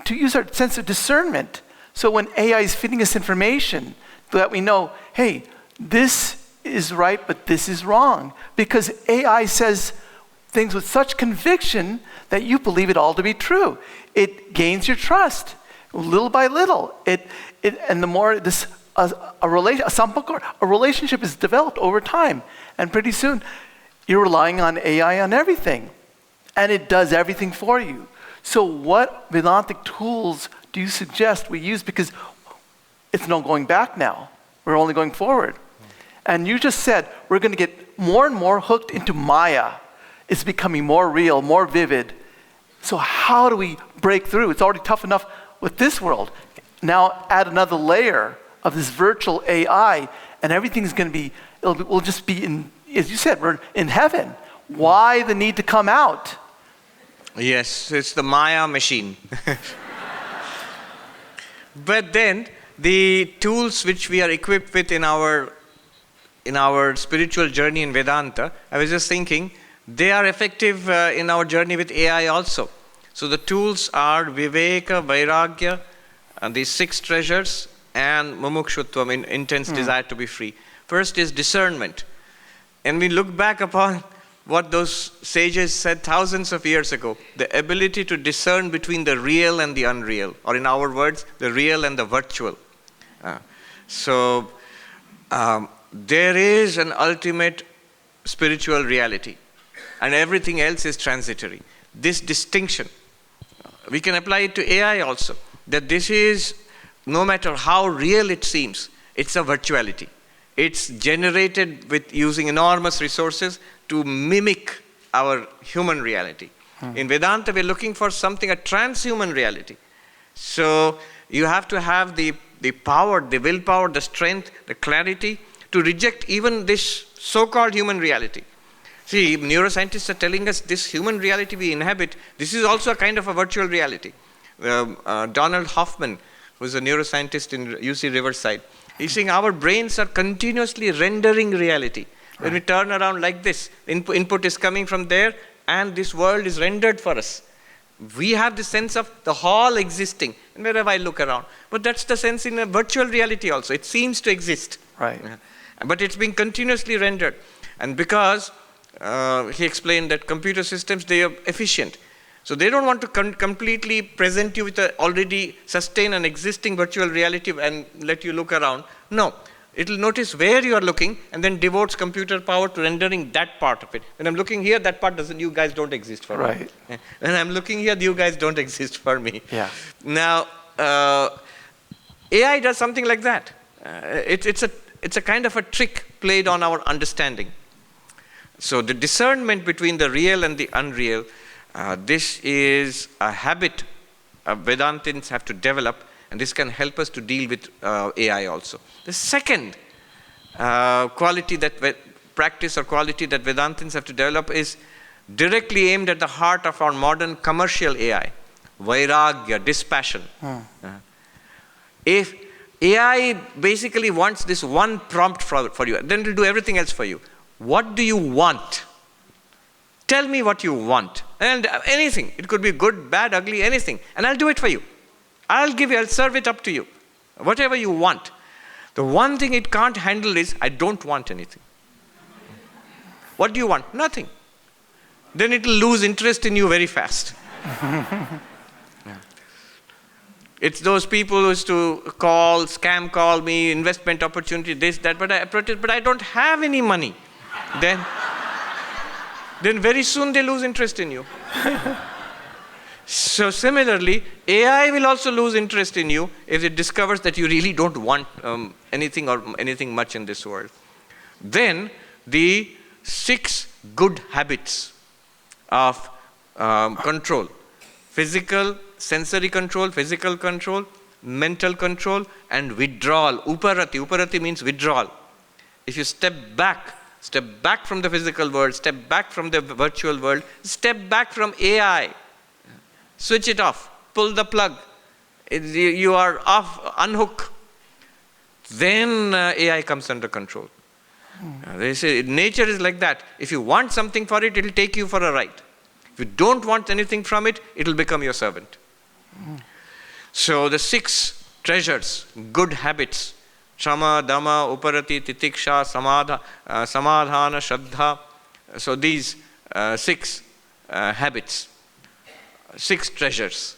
use our sense of discernment. So when AI is feeding us information, that we know, hey, this is right, but this is wrong. Because AI says things with such conviction that you believe it all to be true. It gains your trust, little by little. And the more a relationship is developed over time, and pretty soon you're relying on AI on everything, and it does everything for you. So what Vedantic tools do you suggest we use? Because it's no going back now. We're only going forward. And you just said we're going to get more and more hooked into Maya. It's becoming more real, more vivid. So how do we break through? It's already tough enough with this world. Now add another layer of this virtual AI, and everything's going to be we'll just be in, as you said, we're in heaven. Why the need to come out? Yes, it's the Maya machine. But then, the tools which we are equipped with in our spiritual journey in Vedanta, I was just thinking, they are effective in our journey with AI also. So the tools are Viveka, Vairagya, these 6 treasures, and Mumukshutvam, intense desire to be free. First is discernment. And we look back upon what those sages said thousands of years ago, the ability to discern between the real and the unreal, or in our words, the real and the virtual. So there is an ultimate spiritual reality, and everything else is transitory. This distinction, we can apply it to AI also, that this is, no matter how real it seems, it's a virtuality. It's generated with using enormous resources to mimic our human reality. In Vedanta, we're looking for something, a transhuman reality. So you have to have the power, the willpower, the strength, the clarity to reject even this so-called human reality. See, neuroscientists are telling us this human reality we inhabit, this is also a kind of a virtual reality. Donald Hoffman, who's a neuroscientist in UC Riverside, he's saying our brains are continuously rendering reality. When we turn around like this, input is coming from there, and this world is rendered for us. We have the sense of the hall existing, and wherever I look around. But that's the sense in a virtual reality also. It seems to exist. Right. But it's being continuously rendered. And because he explained that computer systems, they are efficient. So they don't want to completely present you with an already sustained and existing virtual reality and let you look around. No. It will notice where you are looking and then devotes computer power to rendering that part of it. When I'm looking here, that part doesn't, you guys don't exist for me. When I'm looking here, you guys don't exist for me. Yeah. Now, AI does something like that. It's a kind of a trick played on our understanding. So the discernment between the real and the unreal, this is a habit Vedantins have to develop, and this can help us to deal with AI also. The second quality practice or quality that Vedantins have to develop is directly aimed at the heart of our modern commercial AI, Vairagya, dispassion. If AI basically wants this one prompt for you, then it will do everything else for you. What do you want? Tell me what you want. And anything. It could be good, bad, ugly, anything. And I'll do it for you. I'll serve it up to you. Whatever you want. The one thing it can't handle is, I don't want anything. What do you want? Nothing. Then it will lose interest in you very fast. It's those people who used to scam call me, investment opportunity, this, that, but I don't have any money. Then very soon they lose interest in you. So similarly, AI will also lose interest in you if it discovers that you really don't want anything much in this world. Then the 6 good habits of control: physical, sensory control, physical control, mental control, and withdrawal. Uparati. Uparati means withdrawal. If you step back from the physical world, step back from the virtual world, step back from AI. Switch it off. Pull the plug. You are off, unhook. Then AI comes under control. They say nature is like that. If you want something for it, it will take you for a ride. If you don't want anything from it, it will become your servant. So the 6 treasures, good habits, Shama, Dhamma, Uparati, Titiksha, Samadhana, Shraddha. So these 6 habits, 6 treasures.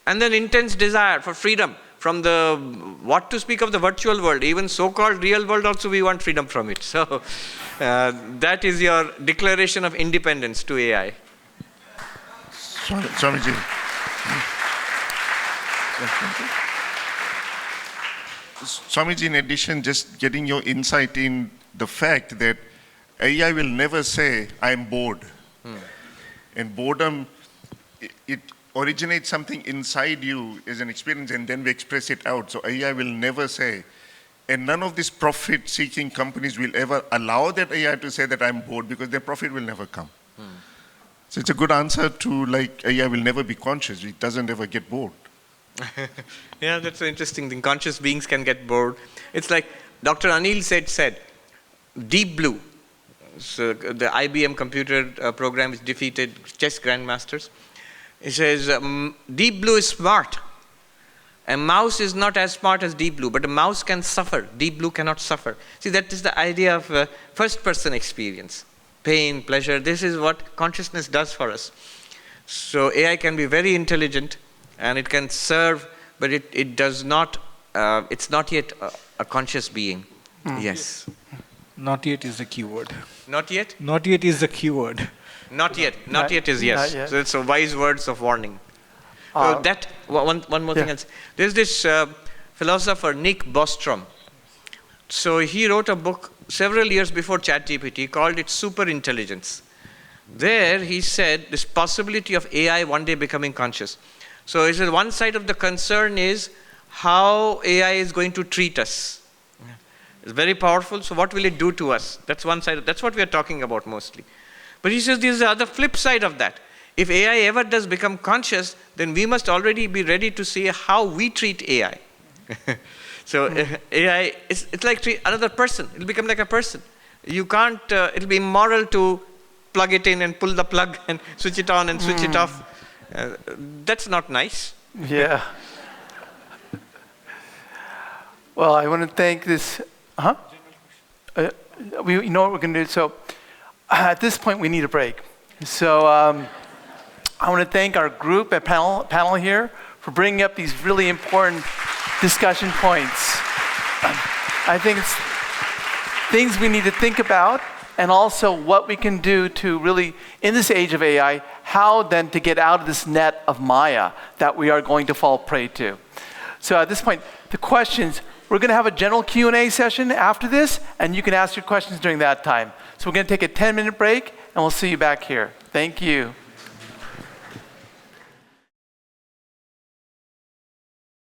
And then intense desire for freedom from what to speak of the virtual world, even so-called real world also we want freedom from it. So that is your declaration of independence to AI. Swamiji. Swamiji, in addition, just getting your insight in the fact that AI will never say, I am bored. And boredom, it originates something inside you as an experience, and then we express it out. So AI will never say, And none of these profit-seeking companies will ever allow that AI to say that I'm bored, because their profit will never come. So it's a good answer to, like, AI will never be conscious. It doesn't ever get bored. Yeah, that's an interesting thing. Conscious beings can get bored. It's like Dr. Anil said, Deep Blue. So the IBM computer program which defeated chess grandmasters. He says, Deep Blue is smart. A mouse is not as smart as Deep Blue, but a mouse can suffer. Deep Blue cannot suffer. See, that is the idea of first-person experience. Pain, pleasure, this is what consciousness does for us. So AI can be very intelligent, and it can serve, but it does not, it's not yet a conscious being. Yes. Not yet is the key word. Not yet? Not yet is the key word. Not yet. Not yet is yes. Not yet. So it's a wise words of warning. So that, one more thing. There's this philosopher, Nick Bostrom. So he wrote a book several years before ChatGPT called it Superintelligence. There he said this possibility of AI one day becoming conscious. So he said one side of the concern is how AI is going to treat us. It's very powerful, so what will it do to us? That's one side, that's what we are talking about mostly. But he says there's the other flip side of that. If AI ever does become conscious, then we must already be ready to see how we treat AI. So AI, it's like another person. It'll become like a person. You can't, it'll be immoral to plug it in and pull the plug and switch it on and switch it off. That's not nice. Yeah. Well, I want to thank this, you know what we're going to do? So at this point, we need a break. So I want to thank our group and panel here for bringing up these really important discussion points. I think it's things we need to think about, and also what we can do to really, in this age of AI, how then to get out of this net of Maya that we are going to fall prey to. So at this point, the questions, we're going to have a general Q&A session after this, and you can ask your questions during that time. So we're going to take a 10-minute break, and we'll see you back here. Thank you.